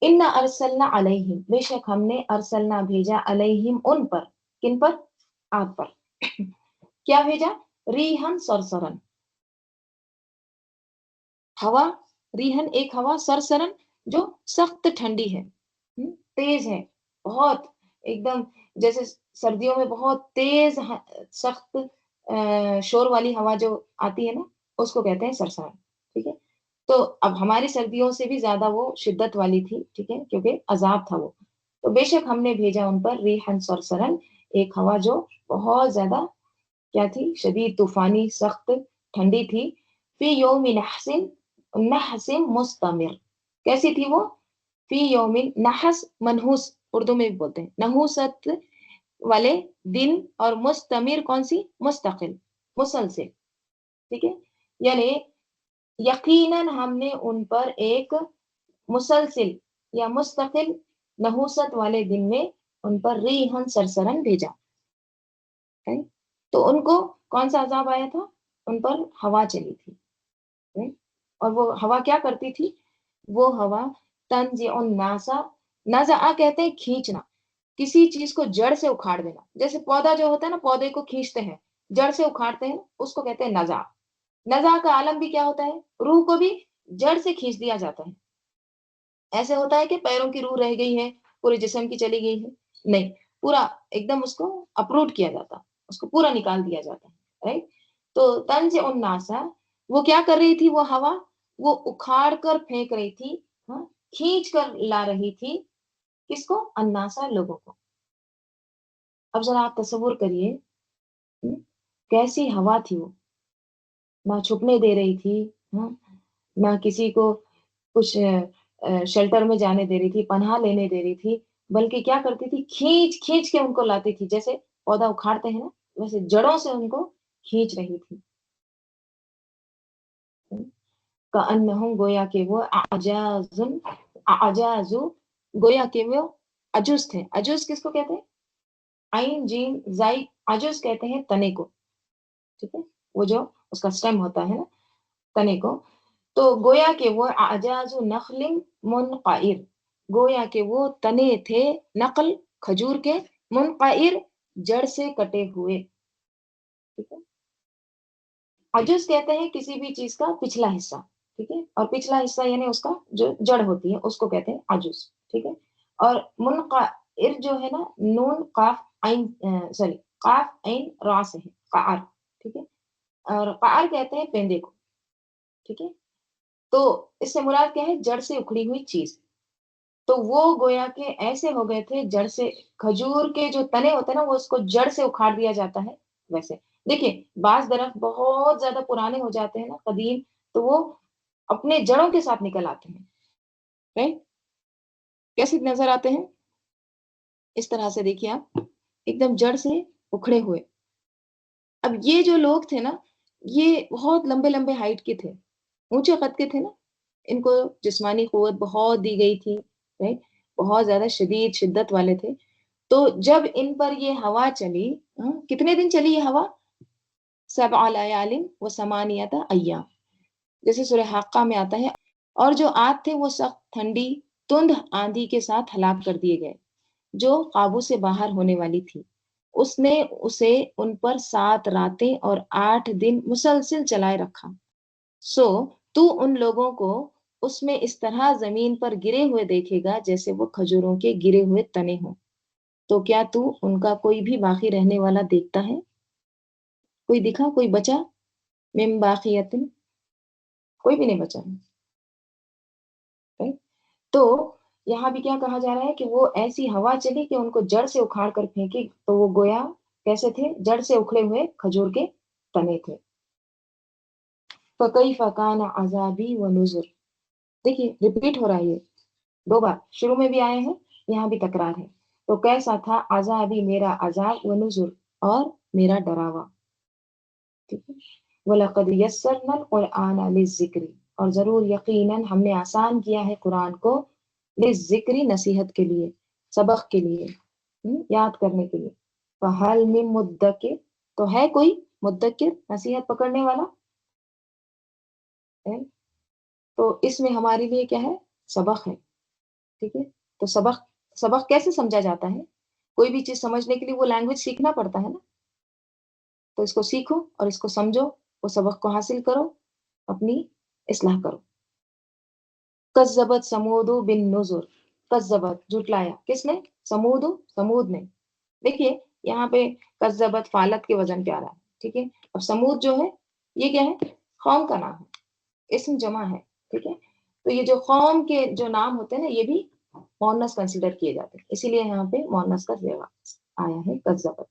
A: ان ارسلنا علیہم، بے شک ہم نے ارسلنا بھیجا علیہم ان پر. کن پر؟ عاد پر. کیا بھیجا؟ ریحن سرسرن، ہوا. ریحن ایک ہوا، سرسرن جو سخت ٹھنڈی ہے، تیز ہے بہت، ایک دم جیسے سردیوں میں بہت تیز سخت شور والی ہوا جو آتی ہے نا، اس کو کہتے ہیں سرسرن. ٹھیک ہے، تو اب ہماری سردیوں سے بھی زیادہ وہ شدت والی تھی. ٹھیک ہے، کیونکہ عذاب تھا وہ. تو بے شک ہم نے بھیجا ان پر ریحن سرسرن، ایک ہوا جو بہت زیادہ کیا تھی؟ شدید، طوفانی، سخت ٹھنڈی تھی. فی یوم نحس مستمر، کیسی تھی وہ؟ فی یوم نحس، منحوس اردو میں بھی بولتے ہیں، نحوست والے دن، اور مستمر کون سی؟ مستقل، مسلسل. ٹھیک ہے، یعنی یقیناً ہم نے ان پر ایک مسلسل یا مستقل نحوست والے دن میں ان پر ریحن سرسرن بھیجا. تو ان کو کون سا عذاب آیا تھا؟ ان پر ہوا چلی تھی. اور وہ ہوا کیا کرتی تھی؟ وہ ہوا تنزع الناس، نزع کہتے ہیں کھینچنا، کسی چیز کو جڑ سے اکھاڑ دینا. جیسے پودا جو ہوتا ہے نا، پودے کو کھینچتے ہیں، جڑ سے اکھاڑتے ہیں، اس کو کہتے ہیں نزع. نزع کا عالم بھی کیا ہوتا ہے؟ روح کو بھی جڑ سے کھینچ دیا جاتا ہے. ایسے ہوتا ہے کہ پیروں کی روح رہ گئی ہے، پورے جسم کی چلی گئی ہے؟ نہیں، پورا ایک دم اس کو اپروٹ کیا جاتا، اس کو پورا نکال دیا جاتا ہے. رائٹ؟ تو تنزع الناس، وہ کیا کر رہی تھی؟ وہ ہوا وہ اکھاڑ کر پھینک رہی تھی، کھینچ کر لا رہی تھی. کس کو؟ الناسا، لوگوں کو. اب ذرا آپ تصور کریے کیسی ہوا تھی وہ. نہ چھپنے دے رہی تھی، نہ کسی کو کچھ شیلٹر میں جانے دے رہی تھی، پناہ لینے دے رہی تھی، بلکہ کیا کرتی تھی؟ کھینچ کھینچ کے ان کو لاتی تھی. جیسے پودا اکھاڑتے ہیں نا، ویسے جڑوں سے ان کو کھینچ رہی تھی. کأنہم، گویا کہ وہ اعجاز، گویا کہ وہ عجوز تھے. عجوز کس کو کہتے ہیں؟ عین جیم زائی، عجوز کہتے ہیں تنے کو. ٹھیک ہے، وہ جو اس کا سٹیم ہوتا ہے نا، تنے کو. تو گویا کہ وہ اعجاز نخل منقعر، گویا کہ وہ تنے تھے نقل، کھجور کے، منقعر، جڑ سے کٹے ہوئے. ٹھیک ہے، عجوز کہتے ہیں کسی بھی چیز کا پچھلا حصہ. ٹھیک ہے، اور پچھلا حصہ یعنی اس کا جو جڑ ہوتی ہے اس کو کہتے ہیں عجوز. ٹھیک ہے، اور منقعر جو ہے نا، نون قاف عین سوری قاف عین را سے ہے، قعر. ٹھیک ہے، اور قعر کہتے ہیں پیندے کو. ٹھیک ہے، تو اس سے مراد کیا ہے؟ جڑ سے اکھڑی ہوئی چیز. تو وہ گویا کہ ایسے ہو گئے تھے جڑ سے، کھجور کے جو تنے ہوتے ہیں نا، وہ اس کو جڑ سے اکھاڑ دیا جاتا ہے. ویسے دیکھیں بعض درخت بہت زیادہ پرانے ہو جاتے ہیں نا، قدیم، تو وہ اپنے جڑوں کے ساتھ نکل آتے ہیں. right؟ کیسے نظر آتے ہیں؟ اس طرح سے دیکھیے آپ، ایک دم جڑ سے اکھڑے ہوئے. اب یہ جو لوگ تھے نا، یہ بہت لمبے لمبے ہائٹ کے تھے، اونچے قد کے تھے نا، ان کو جسمانی قوت بہت دی گئی تھی. right؟ بہت زیادہ شدید شدت والے تھے. تو جب ان پر یہ ہوا چلی، کتنے دن چلی یہ ہوا؟ 7 لیال و 8 ایام، جیسے سورہ حاقہ میں آتا ہے. اور جو عاد تھے وہ سخت ٹھنڈی تند آندھی کے ساتھ ہلاک کر دیے گئے. جو قابو سے باہر ہونے والی تھی. اس نے اسے ان پر 7 راتیں اور 8 دن مسلسل چلائے رکھا. سو تو ان لوگوں کو اس میں اس طرح زمین پر گرے ہوئے دیکھے گا جیسے وہ کھجوروں کے گرے ہوئے تنے ہوں. تو کیا تو ان کا کوئی بھی باقی رہنے والا دیکھتا ہے؟ کوئی دکھا، کوئی بچا؟ من باقیتن، کوئی بھی نہیں بچا. تو یہاں بھی کیا کہا جا رہا ہے کہ وہ ایسی ہوا چلی کہ ان کو جڑ سے اکھاڑ کر پھینکی، تو وہ گویا کیسے تھے؟ جڑ سے اکھڑے ہوئے کھجور کے تنے تھے. فَكَيْفَ كَانَ عَذَابِي وَنُذُرِ. دیکھیے ریپیٹ ہو رہا ہے، یہ 2 بار شروع میں بھی آئے ہیں، یہاں بھی تکرار ہے. تو کیسا تھا عذابی، میرا عذاب، ونذر، اور میرا ڈراوا. ٹھیک ہے. وَلَقَدْ يَسَّرْنَا الْقُرْآنَ لِلذِّكْرِ، اور ضرور یقیناً ہم نے آسان کیا ہے قرآن کو، للذکری، نصیحت کے لیے، سبق کے لیے، یاد کرنے کے لیے. فَهَلْ مِن مُدَّکِرٍ، تو ہے کوئی مدکر، نصیحت پکڑنے والا ہے؟ تو اس میں ہمارے لیے کیا ہے؟ سبق ہے. ٹھیک ہے. تو سبق کیسے سمجھا جاتا ہے؟ کوئی بھی چیز سمجھنے کے لیے وہ لینگویج سیکھنا پڑتا ہے نا. تو اس کو سیکھو اور اس کو سمجھو، وہ سبق کو حاصل کرو، اپنی اصلاح کرو. کذبت سمود بالنذر، کذبت، جھٹلایا، کس نے؟ سمود نے. دیکھیے یہاں پہ کذبت فالت کے وزن پہ آ رہا ہے. ٹھیک ہے. اب سمود جو ہے یہ کیا ہے؟ قوم کا نام ہے، اسم جمع ہے. ٹھیک ہے. تو یہ جو قوم کے جو نام ہوتے ہیں نا، یہ بھی مؤنث کنسیڈر کیے جاتے ہیں، اسی لیے یہاں پہ مؤنث کا صیغہ آیا ہے کذبت.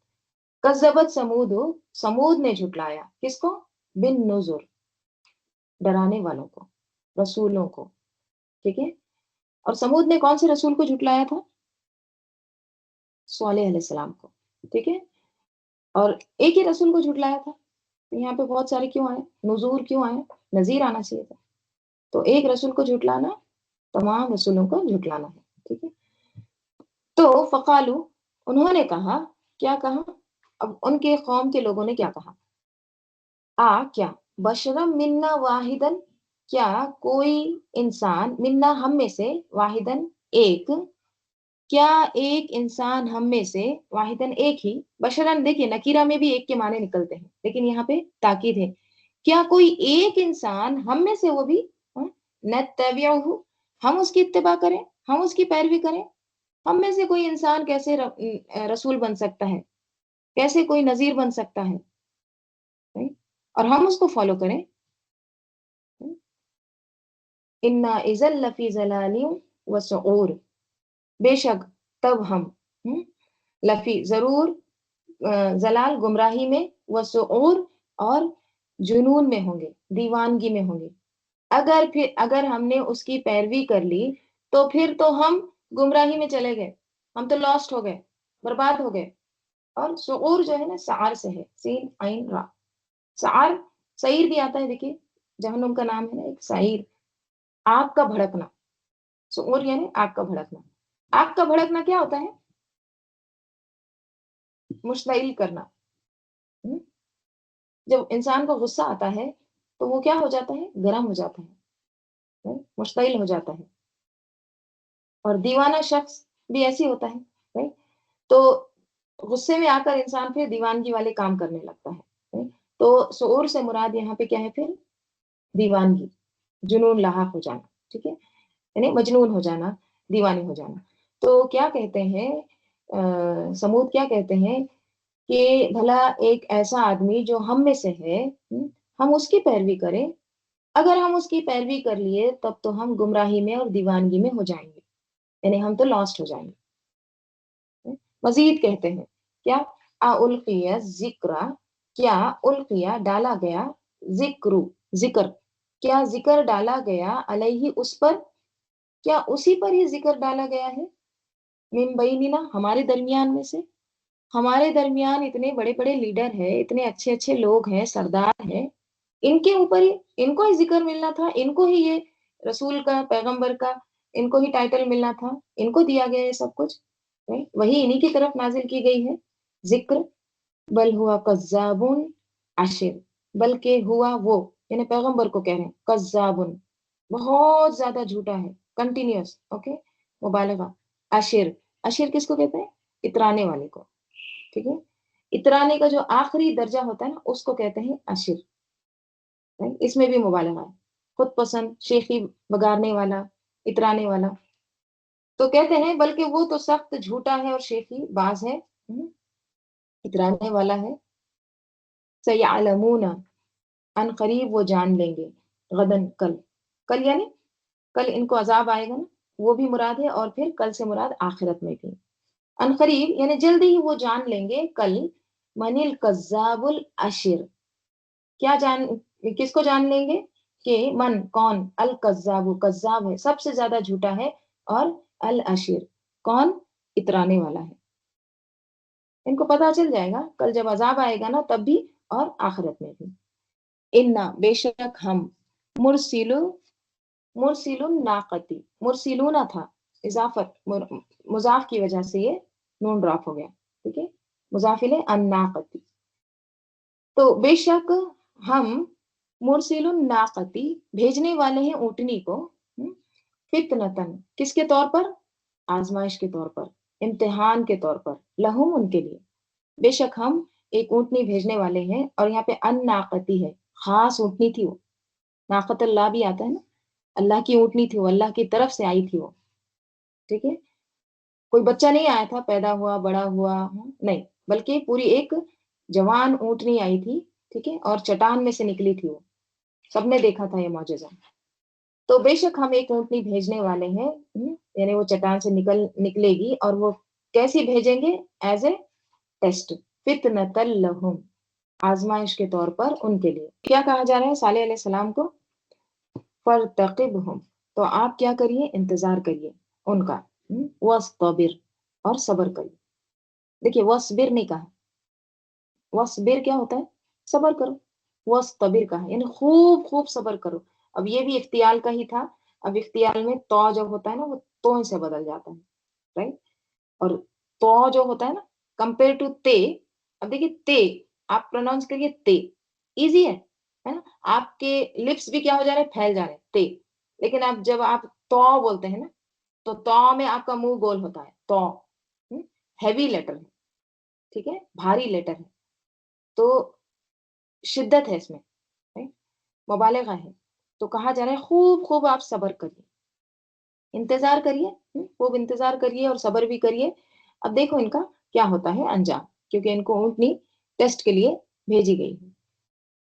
A: کذبت سمود نے جھٹلایا، کس کو؟ بالنذر، ڈرانے والوں کو، رسولوں کو. ٹھیک ہے. اور سمود نے کون سے رسول کو جھٹلایا تھا؟ صالح علیہ السلام کو. ٹھیک ہے. اور ایک ہی رسول کو جھٹلایا تھا. یہاں پہ بہت سارے کیوں آئے؟ نذور کیوں آئے؟ نذیر آنا چاہیے تھا. تو ایک رسول کو جھٹلانا تمام رسولوں کو جھٹلانا ہے. ٹھیک ہے. تو فقالو، انہوں نے کہا، کیا کہا؟ اب ان کے قوم کے لوگوں نے کیا کہا؟ کیا بشرم منا واحدن، کیا کوئی انسان، منا ہم میں سے، واحدن ایک، کیا ایک انسان ہم میں سے، واحدن ایک ہی، بشرن دیکھیے نکیرہ میں بھی ایک کے معنی نکلتے ہیں، لیکن یہاں پہ تاکید ہے. کیا کوئی ایک انسان ہم میں سے، وہ بھی نتبعہ، ہم اس کی اتباع کریں، ہم اس کی پیروی کریں. ہم میں سے کوئی انسان کیسے رسول بن سکتا ہے؟ کیسے کوئی نذیر بن سکتا ہے؟ اور ہم اس کو فالو کریں. انا اذا لفی ضلال وسعور، بے شک تب ہم لفی، ضرور، ضلال، گمراہی میں، وسعور، اور جنون میں ہوں گے، دیوانگی میں ہوں گے. اگر ہم نے اس کی پیروی کر لی تو پھر تو ہم گمراہی میں چلے گئے، ہم تو لاسٹ ہو گئے، برباد ہو گئے. اور سعور جو ہے نا سعر سے ہے، سین عین را. سعر، سعیر بھی آتا ہے، دیکھیے جہنم کا نام ہے نا ایک، سعیر، آگ کا بھڑکنا. سعور یعنی آگ کا بھڑکنا. آگ کا بھڑکنا کیا ہوتا ہے؟ مشتعل کرنا. جب انسان کو غصہ آتا ہے تو وہ کیا ہو جاتا ہے؟ گرم ہو جاتا ہے، مشتعل ہو جاتا ہے. اور دیوانہ شخص بھی ایسی ہوتا ہے. تو غصے میں آ کر انسان پھر دیوانگی والے کام کرنے لگتا ہے. تو شعور سے مراد یہاں پہ کیا ہے؟ پھر دیوانگی، جنون لاحق ہو جانا. ٹھیک ہے. یعنی مجنون ہو جانا، دیوانی ہو جانا. تو کیا کہتے ہیں سمود، کیا کہتے ہیں کہ بھلا ایک ایسا آدمی جو ہم میں سے ہے، ہم اس کی پیروی کریں. اگر ہم اس کی پیروی کر لیے تب تو ہم گمراہی میں اور دیوانگی میں ہو جائیں گے، یعنی ہم تو لاسٹ ہو جائیں گے. مزید کہتے ہیں کیا؟ القیہ ذکر، کیا القیہ ڈالا گیا، ذکر، کیا ذکر ڈالا گیا، علیہ اس پر، کیا اسی پر ہی ذکر ڈالا گیا ہے، من بیننا ہمارے درمیان میں سے. ہمارے درمیان اتنے بڑے بڑے لیڈر ہیں، اتنے اچھے اچھے لوگ ہیں، سردار ہیں، ان کے اوپر ہی، ان کو ہی ذکر ملنا تھا، ان کو ہی یہ رسول کا، پیغمبر کا، ان کو ہی ٹائٹل ملنا تھا، ان کو دیا گیا ہے سب کچھ. وہی انہی کی طرف نازل کی گئی ہے ذکر. بل ہوا کذابون عشر، بلکہ ہوا وہ، یعنی پیغمبر کو کہہ رہے ہیں، کذابون، بہت زیادہ جھوٹا ہے، کنٹینیوس، اوکے، مبالغہ، عشر، اشر کس کو کہتے ہیں؟ اترانے والے کو، ٹھیک ہے، اترانے کا جو آخری درجہ ہوتا ہے نا اس کو کہتے ہیں اشر. اس میں بھی مبالغہ ہے، خود پسند، شیخی بگارنے والا، اترانے والا. تو کہتے ہیں بلکہ وہ تو سخت جھوٹا ہے اور شیخی باز ہے، اترانے والا ہے. سیعلمون، ان قریب وہ جان لیں گے، غدن کل، کل یعنی کل ان کو عذاب آئے گا نا، وہ بھی مراد ہے، اور پھر کل سے مراد آخرت میں بھی. ان قریب یعنی جلدی ہی وہ جان لیں گے کل، من الکذاب الاشر، کیا جان، کس کو جان لیں گے کہ من کون، الکذاب کذاب ہے، سب سے زیادہ جھوٹا ہے، اور الاشر کون، اترانے والا ہے. ان کو پتا چل جائے گا کل جب عذاب آئے گا نا تب بھی اور آخرت میں بھی. انا بے شک ہم، مرسلو، مرسل الناقتی، مرسلون تھا اضافت، مضاف کی وجہ سے یہ نون ڈراپ ہو گیا، ٹھیک ہے، مضاف الیہ الناقتی. تو بے شک ہم مرسل الناقتی بھیجنے والے ہیں اونٹنی کو، فتنتن کس کے طور پر، آزمائش کے طور پر، امتحان کے طور پر، لہم ان کے لیے. بے شک ہم ایک اونٹنی بھیجنے والے ہیں، اور یہاں پہ ان ناقتی ہے، خاص اونٹنی تھی وہ، ناقت اللہ بھی آتا ہے نا، اللہ کی اونٹنی تھی وہ، اللہ کی طرف سے آئی تھی وہ، ٹھیک ہے، کوئی بچہ نہیں آیا تھا، پیدا ہوا بڑا ہوا نہیں، بلکہ پوری ایک جوان اونٹنی آئی تھی، ٹھیک ہے، اور چٹان میں سے نکلی تھی وہ، سب نے دیکھا تھا یہ معجزہ. تو بے شک ہم ایک اونٹنی بھیجنے والے ہیں، یعنی وہ چٹان سے نکلے گی، اور وہ کیسی بھیجیں گے، ایز اے ٹیسٹ، فتنۃ لہم، آزمائش کے طور پر ان کے لیے. کیا کہا جا رہا ہے صالح علیہ السلام کو، فارتقبہم، تو آپ کیا کریے، انتظار کریے ان کا، واصطبر، اور صبر کریے. دیکھیے واصبر نہیں کہا، واصبر کیا ہوتا ہے، صبر کرو، واصطبر کہا یعنی خوب خوب صبر کرو. اب یہ بھی اختیال کا ہی تھا، اب اختیال میں تو جب ہوتا ہے نا وہ تو سے بدل جاتا ہے، رائٹ، اور تو جو ہوتا ہے نا کمپیئر ٹو تے، اب دیکھیے تے آپ پروناؤنس کریے تے، ایزی ہے نا، آپ کے لپس بھی کیا ہو جا رہے ہیں، پھیل جا رہے ہیں تے. لیکن اب جب آپ تو بولتے ہیں نا تو میں آپ کا منہ گول ہوتا ہے، تو ہیوی لیٹر ہے، ٹھیک ہے، بھاری لیٹر ہے، تو شدت ہے اس میں، مبالغہ ہے. تو کہا جا رہا ہے خوب خوب آپ صبر کریے، انتظار کریے، خوب انتظار کریے اور صبر بھی کریے. اب دیکھو ان کا کیا ہوتا ہے انجام، کیونکہ ان کو اونٹنی ٹیسٹ کے لیے بھیجی گئی ہے.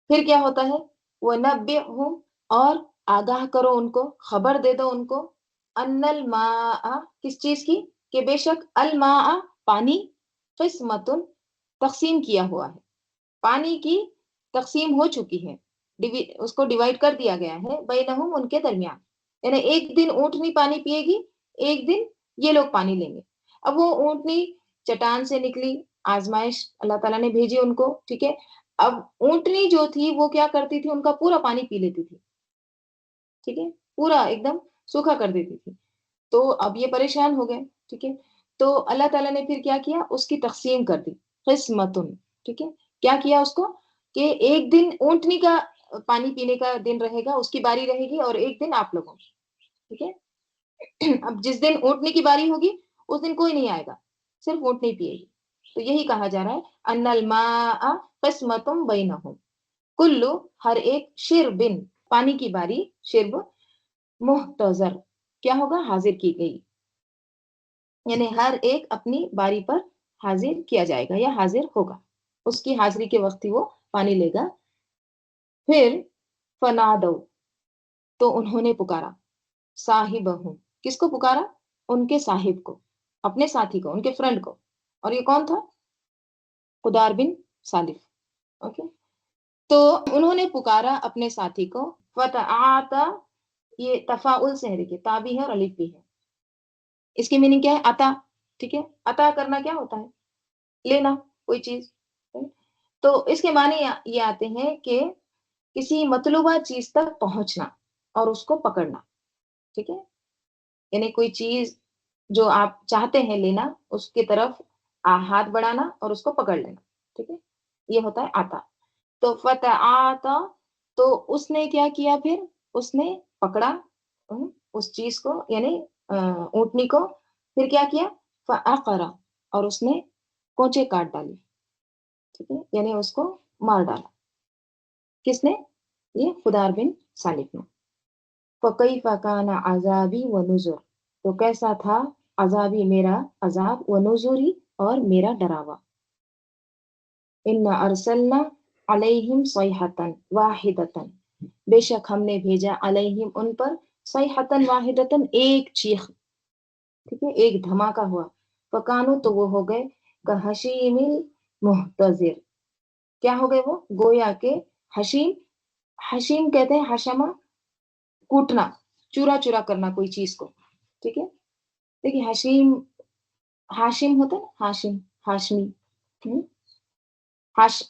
A: پھر کیا ہوتا ہے، وہ نبئہم، اور آگاہ کرو ان کو، خبر دے دو ان کو، ان الماء کس چیز کی، کہ بے شک الماء پانی، قسمتن تقسیم کیا ہوا ہے، پانی کی تقسیم ہو چکی ہے، اس کو ڈیوائڈ کر دیا گیا ہے، بینہم ان کے درمیان، یعنی ایک دن اونٹنی پانی پیے گی، ایک دن یہ لوگ پانی لیں گے. اب وہ اونٹنی چٹان سے نکلی، آزمائش اللہ تعالیٰ نے بھیجی ان کو، ٹھیک ہے. اب اونٹنی جو تھی وہ کیا کرتی تھی، ان کا پورا پانی پی لیتی تھی، ٹھیک ہے، پورا ایک دم سوکھا کر دیتی تھی. تو اب یہ پریشان ہو گئے، ٹھیک ہے. تو اللہ تعالیٰ نے پھر کیا کیا، اس کی تقسیم کر دی، قسمتن، ٹھیک ہے، کیا کیا اس کو، کہ ایک دن اونٹنی کا پانی پینے کا دن رہے گا، اس کی باری رہے گی، اور ایک دن آپ لوگوں کی، ٹھیک ہے. اب جس دن اونٹنی کی باری ہوگی اس دن کوئی نہیں آئے گا، صرف اونٹنی پیے گی. تو یہی کہا جا رہا ہے ان الماء قسمتم بینہم، کلو ہر ایک، شربن پانی کی باری، شرب محتضر کیا ہوگا، حاضر کی گئی، یعنی ہر ایک اپنی باری پر حاضر کیا جائے گا یا حاضر ہوگا، اس کی حاضری کے وقت ہی وہ پانی لے گا. پھر فنادو، تو انہوں نے پکارا، صاحبہم کس کو پکارا، ان کے صاحب کو، اپنے ساتھی کو، ان کے فرینڈ کو، اور یہ کون تھا، قدار بن سالف، اوکے. تو انہوں نے پکارا اپنے ساتھی کو، فتعاتا، یہ تفاعل سے ہے، دیکھیے تا بھی ہے اور الف بھی ہے، اس کی میننگ کیا ہے، عطا، ٹھیک ہے، عطا کرنا کیا ہوتا ہے، لینا کوئی چیز. تو اس کے معنی یہ آتے ہیں کہ کسی مطلوبہ چیز تک پہنچنا اور اس کو پکڑنا، ٹھیک ہے، یعنی کوئی چیز جو آپ چاہتے ہیں لینا، اس کی طرف ہاتھ بڑھانا اور اس کو پکڑ لینا، ٹھیک ہے، یہ ہوتا ہے آتا. تو فتعاتا، تو اس نے کیا کیا، پھر اس نے پکڑا اس چیز کو، یعنی اونٹنی کو، پھر کیا کیا، فعقر، اور اس نے کوچے کاٹ ڈالی، ٹھیک ہے، یعنی اس کو مار ڈالا. کس نے؟ یہ خدار بن سالک نے. فَكَيْفَ كَانَ عَذَابِي وَنُذُرِ، تو کیسا تھا عذابی میرا عذاب، ونذری اور میرا ڈراوا. اِنَّا أَرْسَلْنَا عَلَيْهِمْ صَيْحَةً وَاحِدَةً، بے شک ہم نے بھیجا علیہم ان پر، صیحۃ واحدۃ ایک چیخ، ٹھیک ہے، ایک دھماکہ ہوا. فکانو تو وہ ہو گئے کحشیم المحتضر، کیا ہو گئے وہ؟ گویا کے حشیم، حشیم کہتے ہیں حشمہ کوٹنا، چورا چورا کرنا کوئی چیز کو، ٹھیک ہے. دیکھیے حشیم، ہاشم ہوتا ہے نا، ہاشم، ہاشمی، ہم،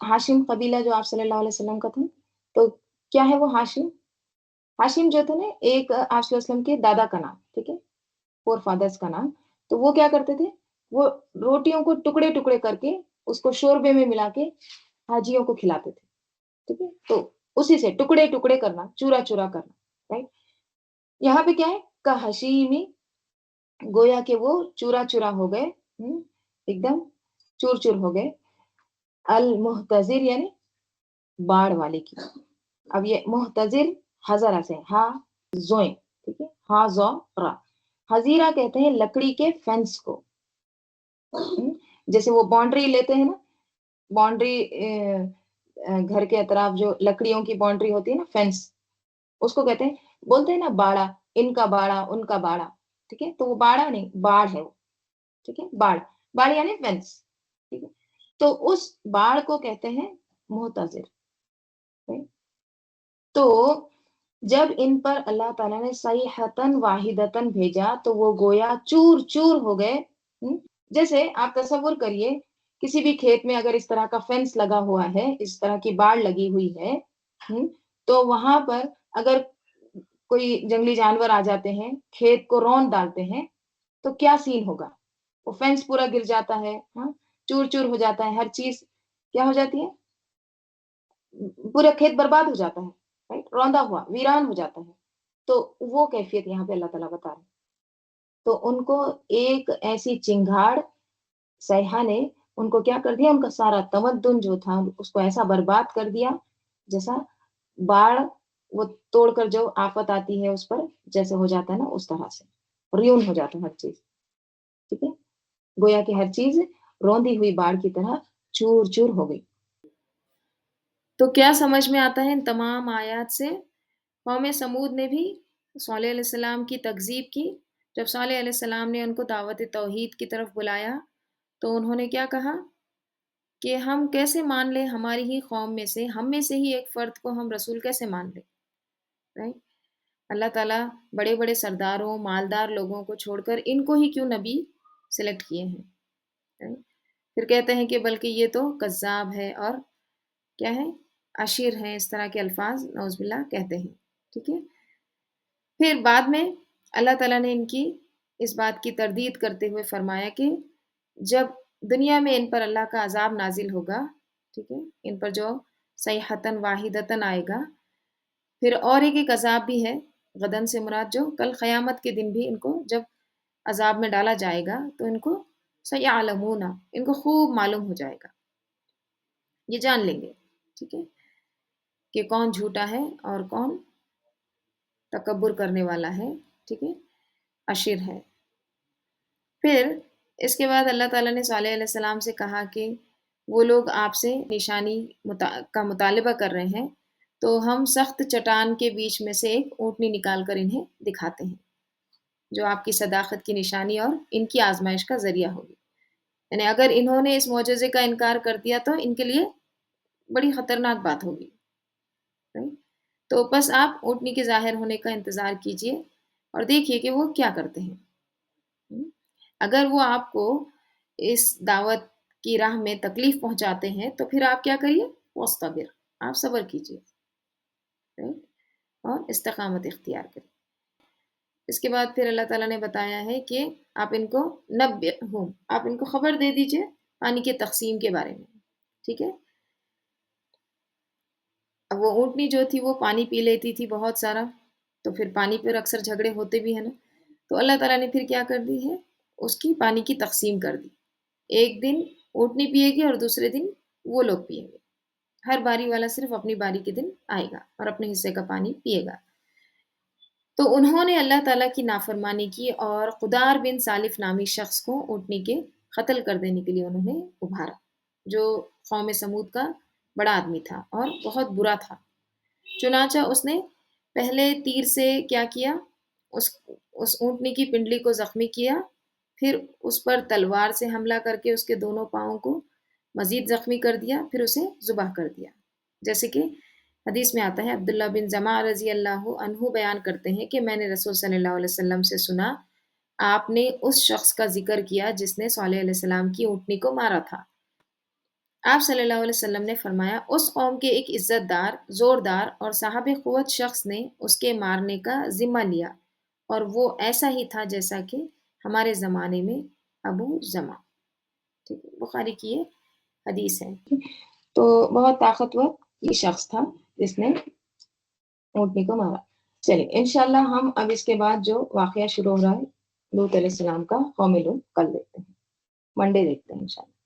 A: ہاشم قبیلہ جو آپ صلی اللہ علیہ وسلم کا تھا، تو کیا ہے وہ ہاشم؟ ہاشم جو تھا نا ایک آپ صلی اللہ علیہ وسلم کے دادا کا نام، ٹھیک ہے، فور فادرس کا نام. تو وہ کیا کرتے تھے؟ وہ روٹیوں کو ٹکڑے ٹکڑے کر کے اس کو شوربے میں ملا کے حاجیوں کو کھلاتے تھے، ٹھیک ہے. تو اسی سے ٹکڑے ٹکڑے کرنا، چورا چورا کرنا، رائٹ. یہاں پہ کیا ہے؟ کا حشیمی، گویا کہ وہ چورا چورا ہو گئے، ایک دم چور چور ہو گئے. المحتضر یعنی باڑ والے کی. اب یہ محتضر حضرہ سے، ہا زوئیں، ٹھیک ہے، ہا زو را. حزیرہ کہتے ہیں لکڑی کے فینس کو، جیسے وہ باؤنڈری لیتے ہیں نا، باؤنڈری گھر کے اطراف جو لکڑیوں کی باؤنڈری ہوتی ہے نا، فینس، اس کو کہتے ہیں، بولتے ہیں نا باڑا، ان کا باڑا ان کا باڑا، ٹھیک ہے. تو وہ باڑا نہیں، باڑ ہے وہ، ٹھیک ہے، باڑ، باڑ یعنی فینس، ٹھیک ہے. تو اس باڑ کو کہتے ہیں محتضر. تو جب ان پر اللہ تعالیٰ نے صیحتن واحدتن بھیجا تو وہ گویا چور چور ہو گئے. جیسے آپ تصور کریے کسی بھی کھیت میں اگر اس طرح کا فینس لگا ہوا ہے، اس طرح کی باڑ لگی ہوئی ہے، تو وہاں پر اگر کوئی جنگلی جانور آ جاتے ہیں، کھیت کو رون ڈالتے ہیں، تو کیا سین ہوگا؟ وہ فینس پورا گر جاتا ہے، چور چور ہو جاتا ہے، ہر چیز کیا ہو جاتی ہے؟ پورا کھیت برباد ہو جاتا ہے، رائٹ، روندا ہوا ویران ہو جاتا ہے. تو وہ کیفیت یہاں پہ اللہ تعالیٰ بتا رہے ہیں. تو ان کو ایک ایسی چنگھاڑ سیاح نے ان کو کیا کر دیا، ان کا سارا تمدن جو تھا اس کو ایسا برباد کر دیا، جیسا باڑ وہ توڑ کر جو آفت آتی ہے اس پر جیسے ہو جاتا ہے نا، اس طرح سے ریون ہو جاتا ہے ہر چیز، ٹھیک ہے. گویا کہ ہر چیز روندی ہوئی باڑ کی طرح چور چور ہو گئی.
B: تو کیا سمجھ میں آتا ہے ان تمام آیات سے؟ قوم سمود نے بھی صالح علیہ السلام کی تکذیب کی. جب صالح علیہ السلام نے ان کو دعوت توحید کی طرف بلایا تو انہوں نے کیا کہا کہ ہم کیسے مان لیں ہماری ہی قوم میں سے، ہم میں سے ہی ایک فرد کو ہم رسول کیسے مان لیں، رائٹ. اللہ تعالیٰ بڑے بڑے سرداروں مالدار لوگوں کو چھوڑ کر ان کو ہی کیوں نبی سلیکٹ کیے ہیں، right؟ پھر کہتے ہیں کہ بلکہ یہ تو کذاب ہے اور کیا ہے، عشیر ہیں، اس طرح کے الفاظ نعوذ باللہ کہتے ہیں، ٹھیک ہے. پھر بعد میں اللہ تعالیٰ نے ان کی اس بات کی تردید کرتے ہوئے فرمایا کہ جب دنیا میں ان پر اللہ کا عذاب نازل ہوگا، ٹھیک ہے، ان پر جو صیحتن واحدتن آئے گا، پھر اور ایک عذاب بھی ہے غدن سے مراد جو کل قیامت کے دن بھی ان کو جب عذاب میں ڈالا جائے گا تو ان کو سیعلمون، ان کو خوب معلوم ہو جائے گا، یہ جان لیں گے، ٹھیک ہے، کہ کون جھوٹا ہے اور کون تکبر کرنے والا ہے، ٹھیک ہے، عشیر ہے. پھر اس کے بعد اللہ تعالیٰ نے صالح علیہ السلام سے کہا کہ وہ لوگ آپ سے نشانی کا مطالبہ کر رہے ہیں تو ہم سخت چٹان کے بیچ میں سے ایک اونٹنی نکال کر انہیں دکھاتے ہیں جو آپ کی صداقت کی نشانی اور ان کی آزمائش کا ذریعہ ہوگی. یعنی اگر انہوں نے اس معجزے کا انکار کر دیا تو ان کے لیے بڑی خطرناک بات ہوگی. تو بس آپ اونٹنی کے ظاہر ہونے کا انتظار کیجئے اور دیکھیے کہ وہ کیا کرتے ہیں. اگر وہ آپ کو اس دعوت کی راہ میں تکلیف پہنچاتے ہیں تو پھر آپ کیا کریے، واصطبر، آپ صبر کیجئے اور استقامت اختیار کریں. اس کے بعد پھر اللہ تعالیٰ نے بتایا ہے کہ آپ ان کو نبئہم، آپ ان کو خبر دے دیجئے پانی کے تقسیم کے بارے میں، ٹھیک ہے. اب وہ اونٹنی جو تھی وہ پانی پی لیتی تھی بہت سارا، تو پھر پانی پر اکثر جھگڑے ہوتے بھی ہیں نا، تو اللہ تعالیٰ نے پھر کیا کر دی ہے، اس کی پانی کی تقسیم کر دی. ایک دن اونٹنی پیے گی اور دوسرے دن وہ لوگ پیئیں گے. ہر باری والا صرف اپنی باری کے دن آئے گا اور اپنے حصے کا پانی پیے گا. تو انہوں نے اللہ تعالیٰ کی نافرمانی کی اور قدار بن سالف نامی شخص کو اونٹنی کے قتل کر دینے کے لیے انہوں نے ابھارا، جو قوم سمود کا بڑا آدمی تھا اور بہت برا تھا. چنانچہ اس نے پہلے تیر سے کیا کیا، اس اونٹنی کی پنڈلی کو زخمی کیا، پھر اس پر تلوار سے حملہ کر کے اس کے دونوں پاؤں کو مزید زخمی کر دیا، پھر اسے ذبح کر دیا. جیسے کہ حدیث میں آتا ہے، عبداللہ بن جمع رضی اللہ عنہ بیان کرتے ہیں کہ میں نے رسول صلی اللہ علیہ وسلم سے سنا، آپ نے اس شخص کا ذکر کیا جس نے صالح علیہ السلام کی اونٹنی کو مارا تھا. آپ صلی اللہ علیہ وسلم نے فرمایا، اس قوم کے ایک عزت دار، زوردار اور صاحب قوت شخص نے اس کے مارنے کا ذمہ لیا، اور وہ ایسا ہی تھا جیسا کہ ہمارے زمانے میں ابو زمع. ٹھیک ہے، بخاری کی یہ حدیث ہے.
A: تو بہت طاقتور یہ شخص تھا جس نے اونٹنی کو مارا. چلیے انشاءاللہ ہم اب اس کے بعد جو واقعہ شروع ہو رہا ہے لوط علیہ السلام کا، قوم لوط، کل دیکھتے ہیں، منڈے دیکھتے ہیں انشاءاللہ.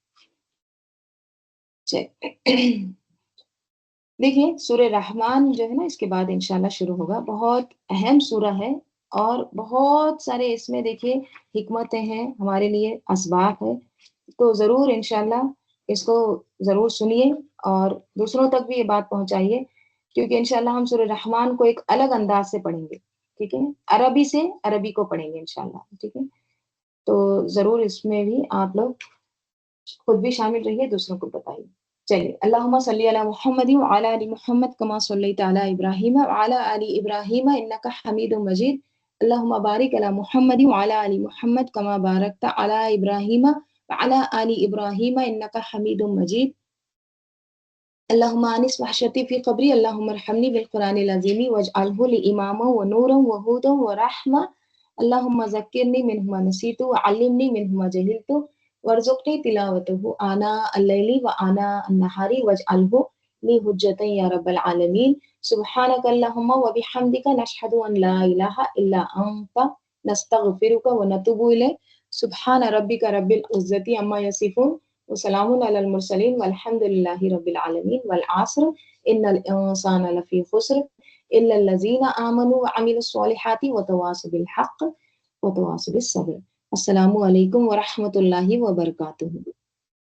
A: دیکھیں سورہ رحمان جو ہے نا اس کے بعد انشاءاللہ شروع ہوگا. بہت اہم سورہ ہے اور بہت سارے اس میں دیکھیے حکمتیں ہیں ہمارے لیے، اسباب ہے. تو ضرور انشاءاللہ اس کو ضرور سنیے اور دوسروں تک بھی یہ بات پہنچائیے، کیونکہ انشاءاللہ ہم سورہ رحمان کو ایک الگ انداز سے پڑھیں گے. ٹھیک ہے، عربی سے عربی کو پڑھیں گے انشاءاللہ. ٹھیک ہے، تو ضرور اس میں بھی آپ لوگ خود بھی شامل رہیے، دوسروں کو بتائیے. چلیے، اللہم صلی علی محمد وعلی آل محمد کما صلیت علی ابراہیم وعلی آل ابراہیم انک حمید مجید. اللہم بارک علی محمد وعلی آل محمد کما بارکت علی ابراہیم وعلی آل ابراہیم انک حمید مجید. اللہم آنس وحشتی فی قبری، اللہم ارحمنی بالقرآن العظیم واجعلہ لی اماما ونورا وہدا ورحمہ. اللہم ذکرنی منہ ما نسیت وعلمنی منہ ما جہلت وارزقنی تلاوتہ آناء اللیل وآناء النہار واجعلہ لی حجۃ یا رب العالمین. سبحانک اللہم وبحمدک نشہد ان لا الہ الا انت نستغفرک ونتوب الیک. سبحان ربک رب العزۃ عما یصفون وسلام علی المرسلین والحمد للہ رب العالمین. والعصر ان الانسان لفی خسر الا الذین آمنوا وعملوا الصالحات وتواصوا بالحق وتواصوا بالصبر. السلام علیکم ورحمۃ اللہ وبرکاتہ.